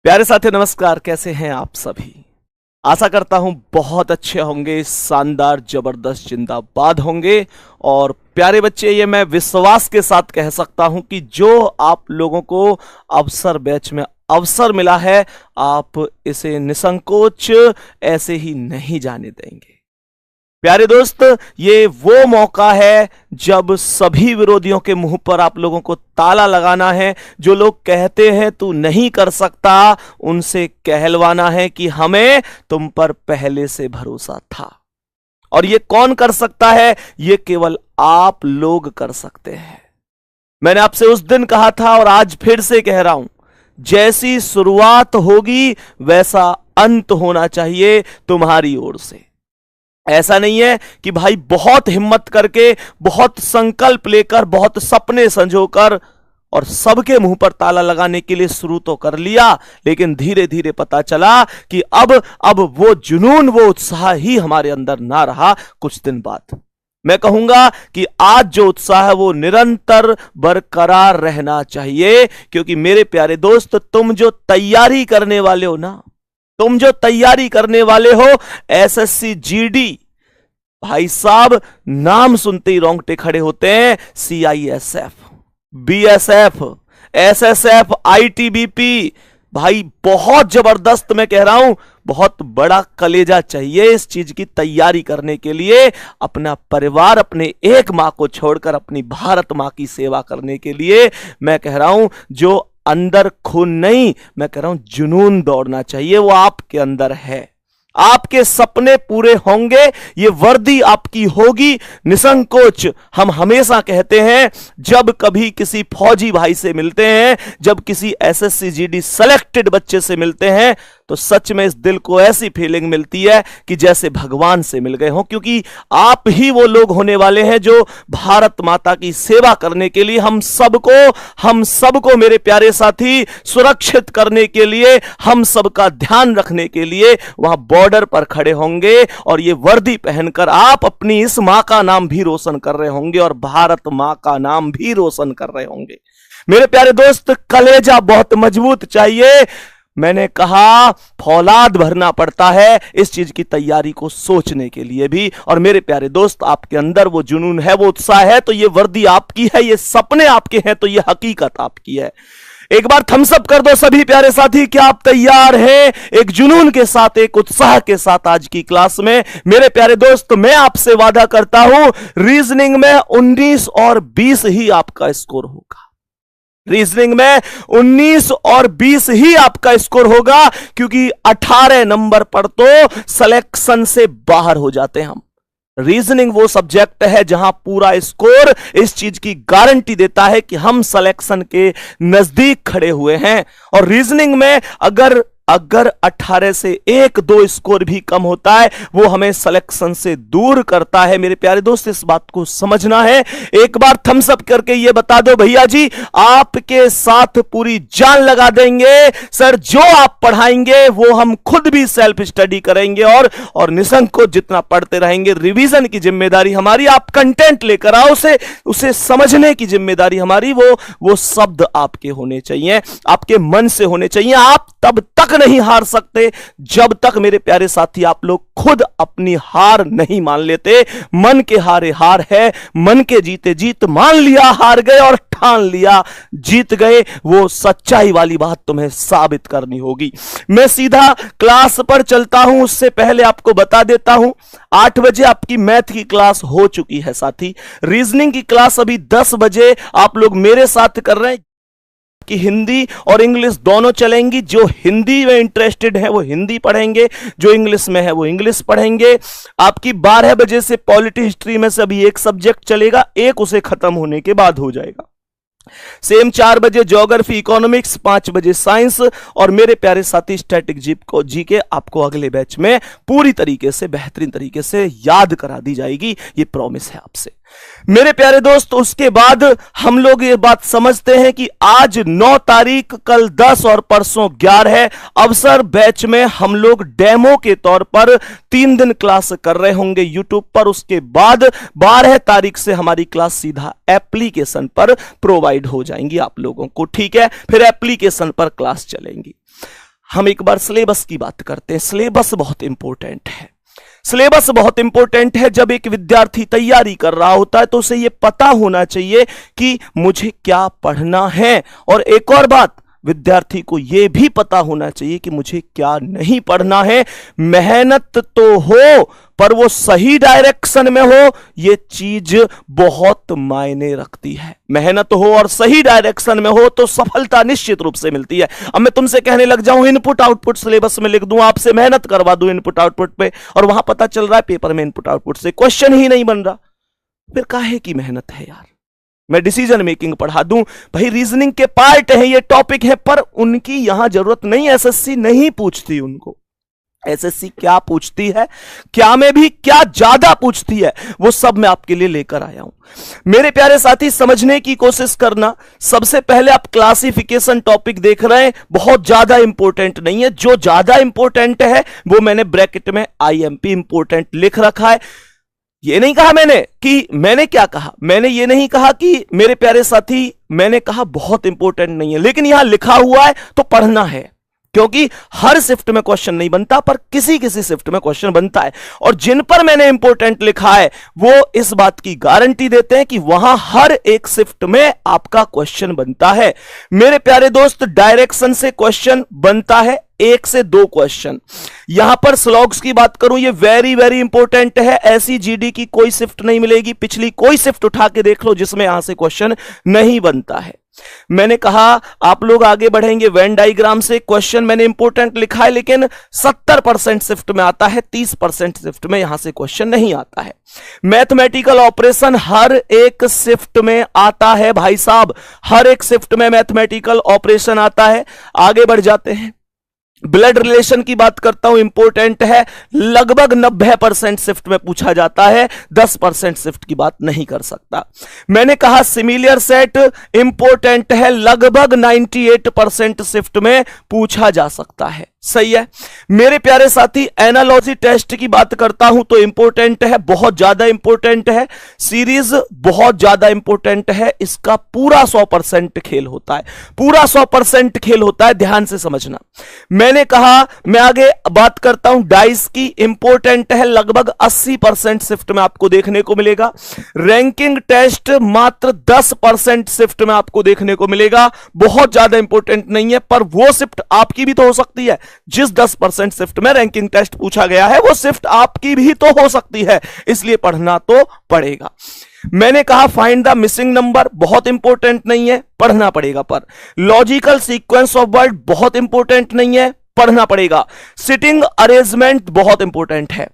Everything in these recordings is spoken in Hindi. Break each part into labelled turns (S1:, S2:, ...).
S1: प्यारे साथी नमस्कार। कैसे हैं आप सभी? आशा करता हूं बहुत अच्छे होंगे, शानदार, जबरदस्त, जिंदाबाद होंगे। और प्यारे बच्चे, ये मैं विश्वास के साथ कह सकता हूं कि जो आप लोगों को अवसर बैच में अवसर मिला है, आप इसे निसंकोच ऐसे ही नहीं जाने देंगे। प्यारे दोस्त, ये वो मौका है जब सभी विरोधियों के मुंह पर आप लोगों को ताला लगाना है। जो लोग कहते हैं तू नहीं कर सकता, उनसे कहलवाना है कि हमें तुम पर पहले से भरोसा था। और ये कौन कर सकता है? ये केवल आप लोग कर सकते हैं। मैंने आपसे उस दिन कहा था और आज फिर से कह रहा हूं, जैसी शुरुआत होगी वैसा अंत होना चाहिए तुम्हारी ओर से। ऐसा नहीं है कि भाई बहुत हिम्मत करके, बहुत संकल्प लेकर, बहुत सपने संजोकर और सबके मुंह पर ताला लगाने के लिए शुरू तो कर लिया, लेकिन धीरे धीरे पता चला कि अब वो जुनून, वो उत्साह ही हमारे अंदर ना रहा। कुछ दिन बाद मैं कहूंगा कि आज जो उत्साह है वो निरंतर बरकरार रहना चाहिए, क्योंकि मेरे प्यारे दोस्त, तुम जो तैयारी करने वाले हो ना, तुम जो तैयारी करने वाले हो एसएससी जीडी, भाई साहब नाम सुनते ही रोंगटे खड़े होते हैं। सीआईएसएफ, बीएसएफ, एसएसएफ, आईटीबीपी, भाई बहुत जबरदस्त, मैं कह रहा हूं बहुत बड़ा कलेजा चाहिए इस चीज की तैयारी करने के लिए। अपना परिवार, अपने एक मां को छोड़कर अपनी भारत मां की सेवा करने के लिए, मैं कह रहा हूं जो अंदर खून नहीं, मैं कह रहा हूं जुनून दौड़ना चाहिए, वो आपके अंदर है। आपके सपने पूरे होंगे, ये वर्दी आपकी होगी निसंकोच। हम हमेशा कहते हैं, जब कभी किसी फौजी भाई से मिलते हैं, जब किसी एसएससी जीडी सेलेक्टेड बच्चे से मिलते हैं, तो सच में इस दिल को ऐसी फीलिंग मिलती है कि जैसे भगवान से मिल गए हों, क्योंकि आप ही वो लोग होने वाले हैं जो भारत माता की सेवा करने के लिए हम सबको मेरे प्यारे साथी सुरक्षित करने के लिए, हम सबका ध्यान रखने के लिए वहां बॉर्डर पर खड़े होंगे। और ये वर्दी पहनकर आप अपनी इस मां का नाम भी रोशन कर रहे होंगे और भारत मां का नाम भी रोशन कर रहे होंगे। मेरे प्यारे दोस्त, कलेजा बहुत मजबूत चाहिए। मैंने कहा फौलाद भरना पड़ता है इस चीज की तैयारी को सोचने के लिए भी। और मेरे प्यारे दोस्त, आपके अंदर वो जुनून है, वो उत्साह है, तो ये वर्दी आपकी है, ये सपने आपके हैं, तो ये हकीकत आपकी है। एक बार थम्स अप कर दो सभी प्यारे साथी, क्या आप तैयार हैं एक जुनून के साथ, एक उत्साह के साथ आज की क्लास में? मेरे प्यारे दोस्त, मैं आपसे वादा करता हूं, रीजनिंग में 19 और 20 ही आपका स्कोर होगा। रीजनिंग में 19 और 20 ही आपका स्कोर होगा, क्योंकि 18 नंबर पर तो सिलेक्शन से बाहर हो जाते हैं हम। रीजनिंग वो सब्जेक्ट है जहां पूरा स्कोर इस चीज की गारंटी देता है कि हम सिलेक्शन के नजदीक खड़े हुए हैं। और रीजनिंग में अगर 18 से 1-2 स्कोर भी कम होता है, वो हमें सिलेक्शन से दूर करता है। मेरे प्यारे दोस्त, इस बात को समझना है। एक बार थम्स अप करके ये बता दो, भैया जी आपके साथ पूरी जान लगा देंगे सर, जो आप पढ़ाएंगे वो हम खुद भी सेल्फ स्टडी करेंगे और निसंकोच जितना पढ़ते रहेंगे। रिवीजन की जिम्मेदारी हमारी, आप कंटेंट लेकर आओ, उसे समझने की जिम्मेदारी हमारी। वो शब्द आपके होने चाहिए, आपके मन से होने चाहिए। आप तब तक नहीं हार सकते जब तक मेरे प्यारे साथी आप लोग खुद अपनी हार नहीं मान लेते। मन के हारे हार है, मन के जीते जीत। मान लिया हार गए और ठान लिया जीत गए, वो सच्चाई वाली बात तुम्हें साबित करनी होगी। मैं सीधा क्लास पर चलता हूं, उससे पहले आपको बता देता हूं 8 बजे आपकी मैथ की क्लास हो चुकी है साथी। रीजनिंग की क्लास अभी 10 बजे आप लोग मेरे साथ कर रहे हैं कि हिंदी और इंग्लिश दोनों चलेंगी। जो हिंदी में इंटरेस्टेड है वो हिंदी पढ़ेंगे, जो इंग्लिश में है वो इंग्लिश पढ़ेंगे। आपकी 12 बजे से पॉलिटी हिस्ट्री में से अभी एक सब्जेक्ट चलेगा, एक उसे खत्म होने के बाद हो जाएगा। सेम 4 बजे ज्योग्राफी, इकोनॉमिक्स, 5 बजे साइंस। और मेरे प्यारे साथी स्टैटिक जीके आपको अगले बैच में पूरी तरीके से, बेहतरीन तरीके से याद करा दी जाएगी, ये प्रॉमिस है आपसे। मेरे प्यारे दोस्त, उसके बाद हम लोग ये बात समझते हैं कि आज 9 तारीख, कल 10 और परसों 11 है। अवसर बैच में हम लोग डेमो के तौर पर 3 दिन क्लास कर रहे होंगे यूट्यूब पर। उसके बाद 12 तारीख से हमारी क्लास सीधा एप्लीकेशन पर प्रोवाइड हो जाएंगी आप लोगों को, ठीक है? फिर एप्लीकेशन पर क्लास चलेंगी। हम एक बार सिलेबस की बात करते हैं। सिलेबस बहुत इंपॉर्टेंट है। सिलेबस बहुत इंपॉर्टेंट है। जब एक विद्यार्थी तैयारी कर रहा होता है तो उसे यह पता होना चाहिए कि मुझे क्या पढ़ना है, और एक और बात, विद्यार्थी को यह भी पता होना चाहिए कि मुझे क्या नहीं पढ़ना है। मेहनत तो हो पर वो सही डायरेक्शन में हो, यह चीज बहुत मायने रखती है। मेहनत हो और सही डायरेक्शन में हो तो सफलता निश्चित रूप से मिलती है। अब मैं तुमसे कहने लग जाऊं इनपुट आउटपुट सिलेबस में लिख दूं, आपसे मेहनत करवा दूं इनपुट आउटपुट पे, और वहां पता चल रहा है पेपर में इनपुट आउटपुट से क्वेश्चन ही नहीं बन रहा, फिर काहे की मेहनत है यार। मैं डिसीजन मेकिंग पढ़ा दूं, भाई रीजनिंग के पार्ट है, ये टॉपिक है, पर उनकी यहां जरूरत नहीं। एसएससी नहीं पूछती उनको। एसएससी क्या पूछती है, क्या में भी क्या ज्यादा पूछती है, वो सब मैं आपके लिए लेकर आया हूं। मेरे प्यारे साथी, समझने की कोशिश करना। सबसे पहले आप क्लासिफिकेशन टॉपिक देख रहे हैं, बहुत ज्यादा इंपॉर्टेंट नहीं है। जो ज्यादा इंपॉर्टेंट है वो मैंने ब्रैकेट में आईएमपी इंपॉर्टेंट लिख रखा है। ये नहीं कहा मैंने कि, मैंने क्या कहा, मैंने ये नहीं कहा कि मेरे प्यारे साथी, मैंने कहा बहुत इंपॉर्टेंट नहीं है, लेकिन यहां लिखा हुआ है तो पढ़ना है, क्योंकि हर शिफ्ट में क्वेश्चन नहीं बनता, पर किसी किसी शिफ्ट में क्वेश्चन बनता है। और जिन पर मैंने इंपॉर्टेंट लिखा है वो इस बात की गारंटी देते हैं कि वहां हर एक शिफ्ट में आपका क्वेश्चन बनता है। मेरे प्यारे दोस्त, डायरेक्शन से क्वेश्चन बनता है, 1 से 2 क्वेश्चन। यहां पर स्लॉग्स की बात करूं, ये वेरी वेरी इंपॉर्टेंट है। ऐसी जीडी की कोई शिफ्ट नहीं मिलेगी, पिछली कोई शिफ्ट उठा के देख लो जिसमें यहां से क्वेश्चन नहीं बनता है। मैंने कहा आप लोग आगे बढ़ेंगे वेन डायग्राम से, क्वेश्चन मैंने इंपॉर्टेंट लिखा है, लेकिन 70% शिफ्ट में आता है, 30% शिफ्ट में यहां से क्वेश्चन नहीं आता है। मैथमेटिकल ऑपरेशन हर एक शिफ्ट में आता है भाई साहब, हर एक शिफ्ट में मैथमेटिकल ऑपरेशन आता है। आगे बढ़ जाते हैं। ब्लड रिलेशन की बात करता हूं, इंपॉर्टेंट है, लगभग 90% शिफ्ट में पूछा जाता है, 10% शिफ्ट की बात नहीं कर सकता। मैंने कहा सिमिलर सेट इंपॉर्टेंट है, लगभग 98% शिफ्ट में पूछा जा सकता है। सही है मेरे प्यारे साथी। एनालॉजी टेस्ट की बात करता हूं तो इंपॉर्टेंट है, बहुत ज्यादा इंपॉर्टेंट है। सीरीज बहुत ज्यादा इंपॉर्टेंट है, इसका पूरा 100% खेल होता है, पूरा 100% खेल होता है, ध्यान से समझना। मैंने कहा मैं आगे बात करता हूं डाइस की, इंपॉर्टेंट है, लगभग 80% शिफ्ट में आपको देखने को मिलेगा। रैंकिंग टेस्ट मात्र 10% शिफ्ट में आपको देखने को मिलेगा, बहुत ज्यादा इंपॉर्टेंट नहीं है, पर वो शिफ्ट आपकी भी तो हो सकती है। जिस 10% शिफ्ट में रैंकिंग टेस्ट पूछा गया है वो शिफ्ट आपकी भी तो हो सकती है, इसलिए पढ़ना तो पड़ेगा। मैंने कहा फाइंड द मिसिंग नंबर, बहुत इंपॉर्टेंट नहीं है, पढ़ना पड़ेगा। पर लॉजिकल सीक्वेंस ऑफ वर्ड बहुत इंपॉर्टेंट नहीं है, पढ़ना पड़ेगा। सिटिंग अरेंजमेंट बहुत इंपॉर्टेंट है,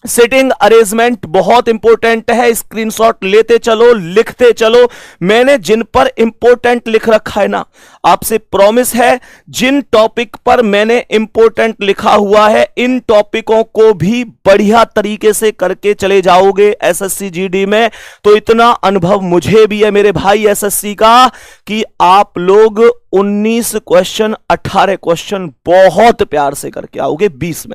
S1: सिटिंग अरेंजमेंट बहुत इंपॉर्टेंट है, स्क्रीनशॉट लेते चलो, लिखते चलो। मैंने जिन पर इंपॉर्टेंट लिख रखा है ना, आपसे प्रॉमिस है जिन टॉपिक पर मैंने इंपॉर्टेंट लिखा हुआ है, इन टॉपिकों को भी बढ़िया तरीके से करके चले जाओगे एसएससी जीडी में, तो इतना अनुभव मुझे भी है मेरे भाई एसएससी का, कि आप लोग 19 क्वेश्चन 18 क्वेश्चन बहुत प्यार से करके आओगे। 20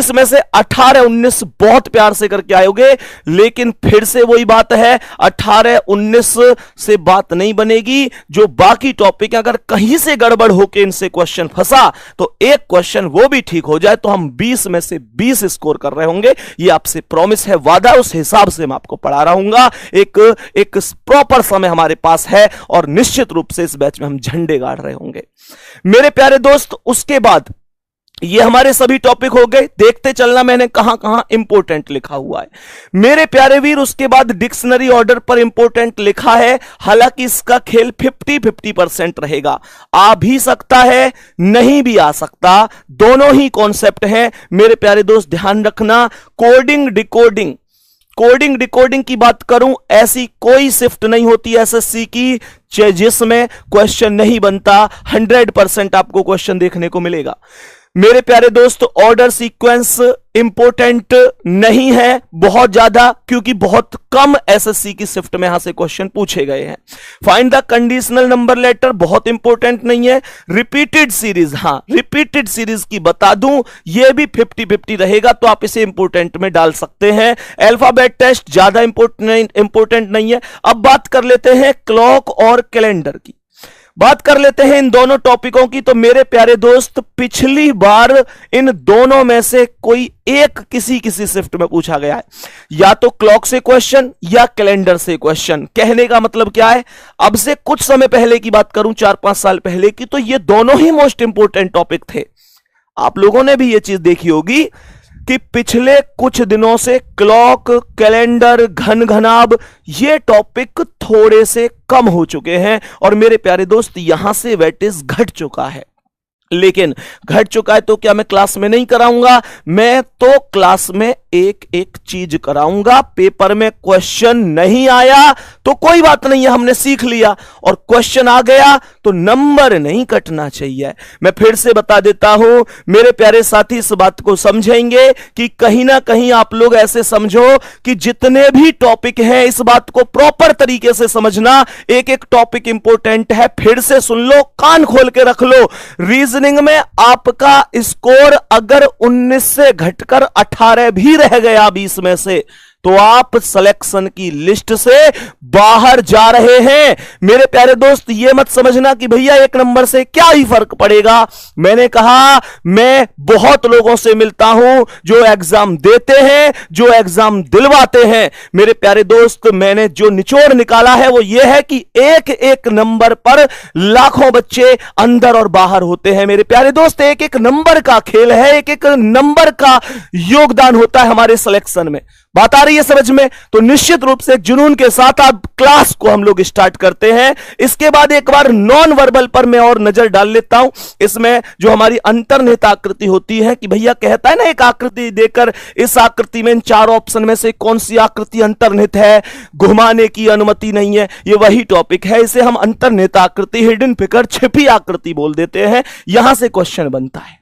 S1: में से 18-19 बहुत प्यार से करके आयोगे। लेकिन फिर से वही बात है, 18-19 से बात नहीं बनेगी। जो बाकी टॉपिक अगर कहीं से गड़बड़ होके इनसे क्वेश्चन फंसा तो एक क्वेश्चन वो भी ठीक हो जाए तो हम 20 में से 20 स्कोर कर रहे होंगे। ये आपसे प्रॉमिस है, वादा, उस हिसाब से मैं आपको पढ़ा रहा हूंगा। एक प्रॉपर समय हमारे पास है और निश्चित रूप से इस बैच में हम झंडे गाड़ रहे होंगे मेरे प्यारे दोस्त। उसके बाद ये हमारे सभी टॉपिक हो गए, देखते चलना मैंने कहां कहां इंपॉर्टेंट लिखा हुआ है मेरे प्यारे वीर। उसके बाद डिक्शनरी ऑर्डर पर इंपॉर्टेंट लिखा है, हालांकि इसका खेल 50-50% रहेगा, आ भी सकता है नहीं भी आ सकता, दोनों ही कॉन्सेप्ट हैं मेरे प्यारे दोस्त, ध्यान रखना। कोडिंग डिकोडिंग की बात करूं, ऐसी कोई शिफ्ट नहीं होती एसएससी की जिसमें क्वेश्चन नहीं बनता, 100% आपको क्वेश्चन देखने को मिलेगा मेरे प्यारे दोस्त। ऑर्डर सीक्वेंस इंपॉर्टेंट नहीं है बहुत ज्यादा, क्योंकि बहुत कम एसएससी की शिफ्ट में यहां से क्वेश्चन पूछे गए हैं। Find the conditional number letter बहुत इंपॉर्टेंट नहीं है। रिपीटेड सीरीज, हां रिपीटेड सीरीज की बता दूं, यह भी 50-50 रहेगा, तो आप इसे इंपॉर्टेंट में डाल सकते हैं। अल्फाबेट टेस्ट ज्यादा इंपॉर्टेंट नहीं है। अब बात कर लेते हैं क्लॉक और कैलेंडर की। बात कर लेते हैं इन दोनों टॉपिकों की। तो मेरे प्यारे दोस्त, पिछली बार इन दोनों में से कोई एक किसी शिफ्ट में पूछा गया है, या तो क्लॉक से क्वेश्चन या कैलेंडर से क्वेश्चन। कहने का मतलब क्या है, अब से कुछ समय पहले की बात करूं, 4-5 साल पहले की, तो ये दोनों ही मोस्ट इंपोर्टेंट टॉपिक थे। आप लोगों ने भी ये चीज देखी होगी कि पिछले कुछ दिनों से क्लॉक, कैलेंडर, घन घनाभ, ये टॉपिक थोड़े से कम हो चुके हैं और मेरे प्यारे दोस्त यहां से वेटेज घट चुका है। लेकिन घट चुका है तो क्या मैं क्लास में नहीं कराऊंगा? मैं तो क्लास में एक एक चीज कराऊंगा। पेपर में क्वेश्चन नहीं आया तो कोई बात नहीं है, हमने सीख लिया, और क्वेश्चन आ गया तो नंबर नहीं कटना चाहिए। मैं फिर से बता देता हूं, मेरे प्यारे साथी इस बात को समझेंगे कि कहीं ना कहीं आप लोग ऐसे समझो कि जितने भी टॉपिक हैं इस बात को प्रॉपर तरीके से समझना। एक एक टॉपिक इंपॉर्टेंट है, फिर से सुन लो, कान खोल के रख लो। रीजनिंग में आपका स्कोर अगर 19 से घटकर 18 भी रह गया 20 में से, तो आप सिलेक्शन की लिस्ट से बाहर जा रहे हैं। मेरे प्यारे दोस्त, ये मत समझना कि भैया एक नंबर से क्या ही फर्क पड़ेगा। मैंने कहा, मैं बहुत लोगों से मिलता हूं जो एग्जाम देते हैं, जो एग्जाम दिलवाते हैं। मेरे प्यारे दोस्त, मैंने जो निचोड़ निकाला है वो ये है कि एक एक नंबर पर लाखों बच्चे अंदर और बाहर होते हैं। मेरे प्यारे दोस्त, एक एक नंबर का खेल है, एक एक नंबर का योगदान होता है हमारे सिलेक्शन में। बात आ रही है समझ में? तो निश्चित रूप से जुनून के साथ आप क्लास को हम लोग स्टार्ट करते हैं। इसके बाद एक बार नॉन वर्बल पर मैं और नजर डाल लेता हूं। इसमें जो हमारी अंतर्निहित आकृति होती है कि भैया कहता है ना, एक आकृति देकर इस आकृति में इन 4 ऑप्शन में से कौन सी आकृति अंतर्निहित है, घुमाने की अनुमति नहीं है, ये वही टॉपिक है। इसे हम अंतर्निहित आकृति, हिडन फिगर, छिपी आकृति बोल देते हैं। यहां से क्वेश्चन बनता है।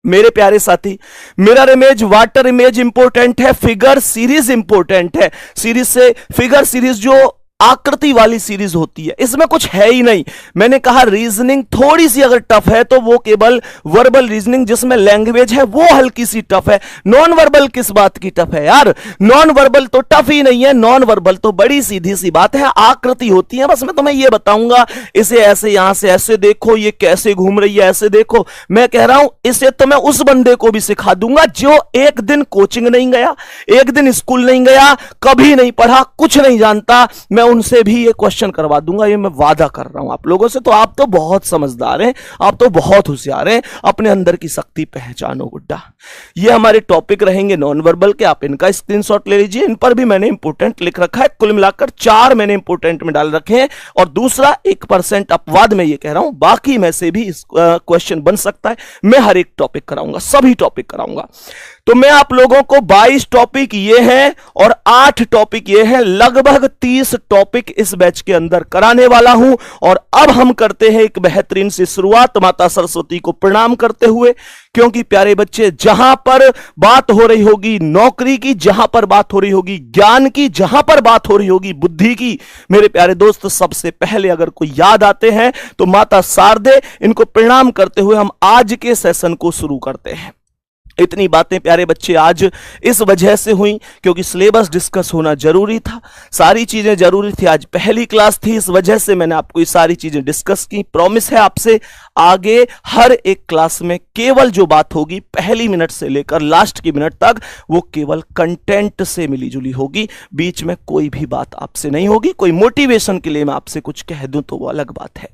S1: मेरे प्यारे साथी, mirror image, water image important है, फिगर सीरीज इंपॉर्टेंट है। सीरीज से फिगर सीरीज जो आकृति वाली सीरीज होती है, इसमें कुछ है ही नहीं। मैंने कहा रीजनिंग थोड़ी सी अगर टफ है तो वो केवल वर्बल रीजनिंग जिसमें लैंग्वेज है वो हल्की सी टफ है। नॉन वर्बल किस बात की टफ है यार? नॉन वर्बल तो टफ ही नहीं है, नॉन वर्बल तो बड़ी सीधी सी बात है, आकृति होती है। बस मैं तुम्हें ये बताऊंगा, इसे ऐसे यहां से ऐसे देखो, ये कैसे घूम रही है ऐसे देखो। मैं कह रहा हूं इसे तो मैं उस बंदे को भी सिखा दूंगा जो एक दिन कोचिंग नहीं गया, एक दिन स्कूल नहीं गया, कभी नहीं पढ़ा, कुछ नहीं जानता। मैं उनसे भी ये क्वेश्चन करवा दूंगा, ये मैं वादा कर रहा हूं आप लोगों से। तो आप तो बहुत समझदार हैं, आप तो बहुत होशियार हैं, अपने अंदर की शक्ति पहचानो गुड्डा। ये हमारे टॉपिक रहेंगे नॉन वर्बल के, आप इनका स्क्रीनशॉट ले लीजिए। इन पर भी मैंने इंपोर्टेंट लिख रखा है, कुल मिलाकर 4 मैंने इंपोर्टेंट में डाल रखे हैं, और दूसरा 1% अपवाद में ये कह रहा हूं, बाकी में से भी क्वेश्चन बन सकता है। मैं हर एक टॉपिक कराऊंगा, सभी टॉपिक कराऊंगा। तो मैं आप लोगों को 22 टॉपिक ये हैं और 8 टॉपिक ये हैं, लगभग 30 टॉपिक इस बैच के अंदर कराने वाला हूं। और अब हम करते हैं एक बेहतरीन सी शुरुआत, माता सरस्वती को प्रणाम करते हुए, क्योंकि प्यारे बच्चे, जहां पर बात हो रही होगी नौकरी की, जहां पर बात हो रही होगी ज्ञान की, जहां पर बात हो रही होगी बुद्धि की, मेरे प्यारे दोस्त, सबसे पहले अगर कोई याद आते हैं तो माता शारदे, इनको प्रणाम करते हुए हम आज के सेशन को शुरू करते हैं। इतनी बातें प्यारे बच्चे आज इस वजह से हुई क्योंकि सिलेबस डिस्कस होना जरूरी था, सारी चीजें जरूरी थी। आज पहली क्लास थी, इस वजह से मैंने आपको ये सारी चीजें डिस्कस की। प्रॉमिस है आपसे, आगे हर एक क्लास में केवल जो बात होगी पहली मिनट से लेकर लास्ट की मिनट तक, वो केवल कंटेंट से मिली जुली होगी, बीच में कोई भी बात आपसे नहीं होगी। कोई मोटिवेशन के लिए मैं आपसे कुछ कह दूं तो वो अलग बात है।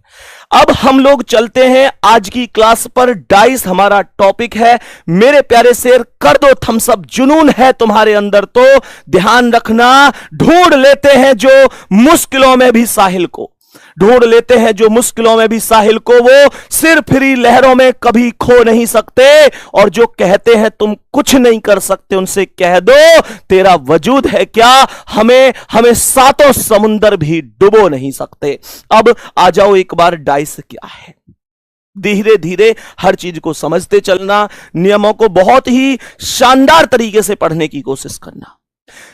S1: अब हम लोग चलते हैं आज की क्लास पर। डाइस हमारा टॉपिक है। मेरे प्यारे शेर, कर दो थम्स अप, जुनून है तुम्हारे अंदर तो ध्यान रखना। ढूंढ लेते हैं जो मुश्किलों में भी साहिल को, ढूंढ लेते हैं जो मुश्किलों में भी साहिल को, वो सिर फिरी लहरों में कभी खो नहीं सकते। और जो कहते हैं तुम कुछ नहीं कर सकते, उनसे कह दो तेरा वजूद है क्या, हमें सातों समुंदर भी डुबो नहीं सकते। अब आ जाओ एक बार, डाइस क्या है। धीरे धीरे हर चीज को समझते चलना, नियमों को बहुत ही शानदार तरीके से पढ़ने की कोशिश करना।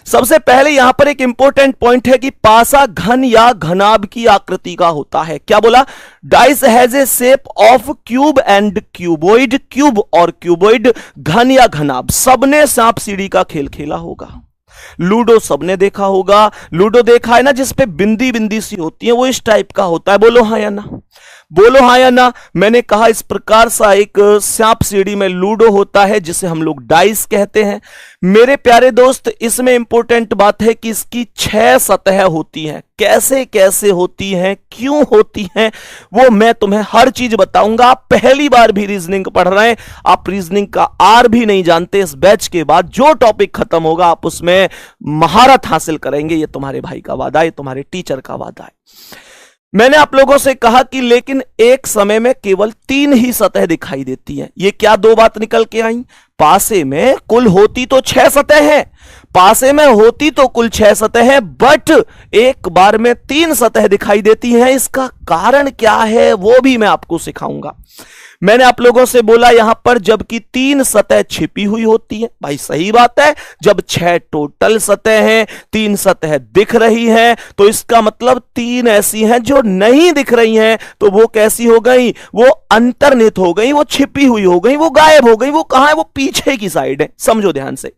S1: सबसे पहले यहां पर एक इंपॉर्टेंट पॉइंट है कि पासा घन या घनाभ की आकृति का होता है। क्या बोला? Dice has A shape of cube and cuboid. Cube और क्यूबॉइड, घन या घनाभ। सबने सांप सीढ़ी का खेल खेला होगा, लूडो सबने देखा होगा। लूडो देखा है ना, जिसपे बिंदी बिंदी सी होती है, वो इस टाइप का होता है, बोलो हाँ या ना। बोलो हाँ या ना। मैंने कहा इस प्रकार सा एक सांप सीढ़ी में लूडो होता है जिसे हम लोग डाइस कहते हैं। मेरे प्यारे दोस्त, इसमें इंपॉर्टेंट बात है कि इसकी 6 सतह होती हैं। कैसे कैसे होती हैं, क्यों होती हैं, वो मैं तुम्हें हर चीज बताऊंगा। आप पहली बार भी रीजनिंग पढ़ रहे हैं, आप रीजनिंग का आर भी नहीं जानते, इस बैच के बाद जो टॉपिक खत्म होगा आप उसमें महारत हासिल करेंगे। ये तुम्हारे भाई का वादा है, तुम्हारे टीचर का वादा है। मैंने आप लोगों से कहा कि लेकिन एक समय में केवल 3 ही सतह दिखाई देती हैं। ये क्या 2 बात निकल के आई? पासे में कुल होती तो 6 सतह हैं, पासे में होती तो कुल 6 सतह हैं, बट एक बार में 3 सतह दिखाई देती हैं। इसका कारण क्या है वो भी मैं आपको सिखाऊंगा। मैंने आप लोगों से बोला यहां पर जबकि 3 सतह छिपी हुई होती है। भाई सही बात है, जब 6 टोटल सतह हैं, 3 सतह दिख रही हैं, तो इसका मतलब 3 ऐसी हैं जो नहीं दिख रही हैं। तो वो कैसी हो गई? वो अंतर्निहित हो गई, वो छिपी हुई हो गई, वो गायब हो गई। वो कहां है? वो पीछे की साइड है। समझो ध्यान से।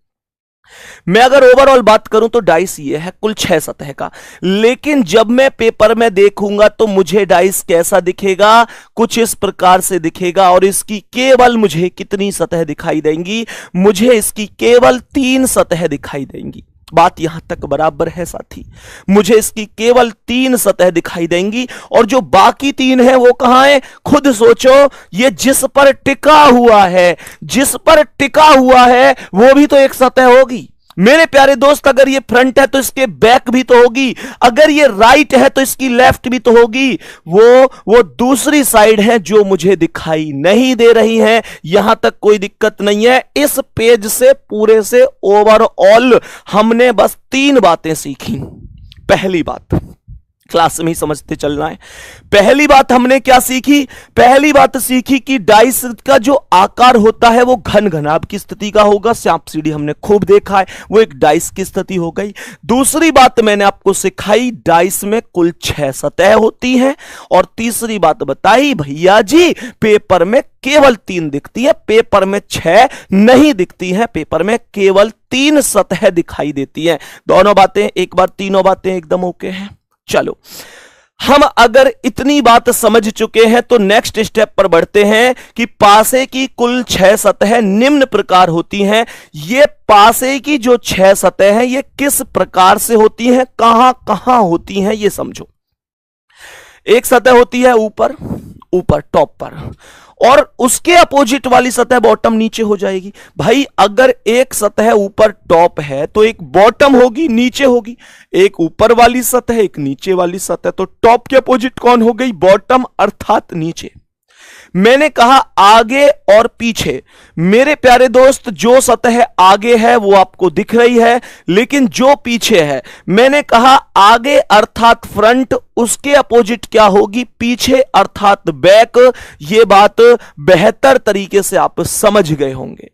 S1: मैं अगर ओवरऑल बात करूं तो डाइस ये है कुल 6 सतह का, लेकिन जब मैं पेपर में देखूंगा तो मुझे डाइस कैसा दिखेगा? कुछ इस प्रकार से दिखेगा। और इसकी केवल मुझे कितनी सतह दिखाई देंगी? मुझे इसकी केवल 3 सतह दिखाई देंगी। बात यहां तक बराबर है साथी? मुझे इसकी केवल 3 सतह दिखाई देंगी, और जो बाकी 3 है वो कहां है? खुद सोचो। ये जिस पर टिका हुआ है, जिस पर टिका हुआ है वो भी तो एक सतह होगी मेरे प्यारे दोस्त। अगर ये फ्रंट है तो इसके बैक भी तो होगी, अगर ये राइट है तो इसकी लेफ्ट भी तो होगी। वो दूसरी साइड है जो मुझे दिखाई नहीं दे रही है। यहां तक कोई दिक्कत नहीं है। इस पेज से पूरे से ओवरऑल हमने बस 3 बातें सीखी। पहली बात, क्लास में ही समझते चलना है। पहली बात हमने क्या सीखी? पहली बात सीखी कि डाइस का जो आकार होता है वो घन घनाभ की स्थिति का होगा। सांप सीढ़ी हमने खूब देखा है, वो एक डाइस की स्थिति हो गई। दूसरी बात मैंने आपको सिखाई, डाइस में कुल 6 सतह होती हैं। और तीसरी बात बताई, भैया जी पेपर में केवल 3 दिखती है, पेपर में 6 नहीं दिखती हैं, पेपर में केवल 3 सतह दिखाई देती हैं। दोनों बातें एक बार, तीनों बातें एकदम ओके हैं। चलो, हम अगर इतनी बात समझ चुके हैं तो नेक्स्ट स्टेप पर बढ़ते हैं कि पासे की कुल 6 सतह निम्न प्रकार होती हैं। ये पासे की जो 6 सतह हैं ये किस प्रकार से होती हैं, कहां कहां होती हैं, ये समझो। एक सतह होती है ऊपर, ऊपर टॉप पर, और उसके अपोजिट वाली सतह बॉटम नीचे हो जाएगी। भाई अगर एक सतह ऊपर टॉप है तो एक बॉटम होगी, नीचे होगी। एक ऊपर वाली सतह, एक नीचे वाली सतह, तो टॉप के अपोजिट कौन हो गई? बॉटम, अर्थात नीचे। मैंने कहा आगे और पीछे। मेरे प्यारे दोस्त, जो सतह आगे है वो आपको दिख रही है, लेकिन जो पीछे है, मैंने कहा आगे अर्थात फ्रंट, उसके अपोजिट क्या होगी? पीछे अर्थात बैक। ये बात बेहतर तरीके से आप समझ गए होंगे।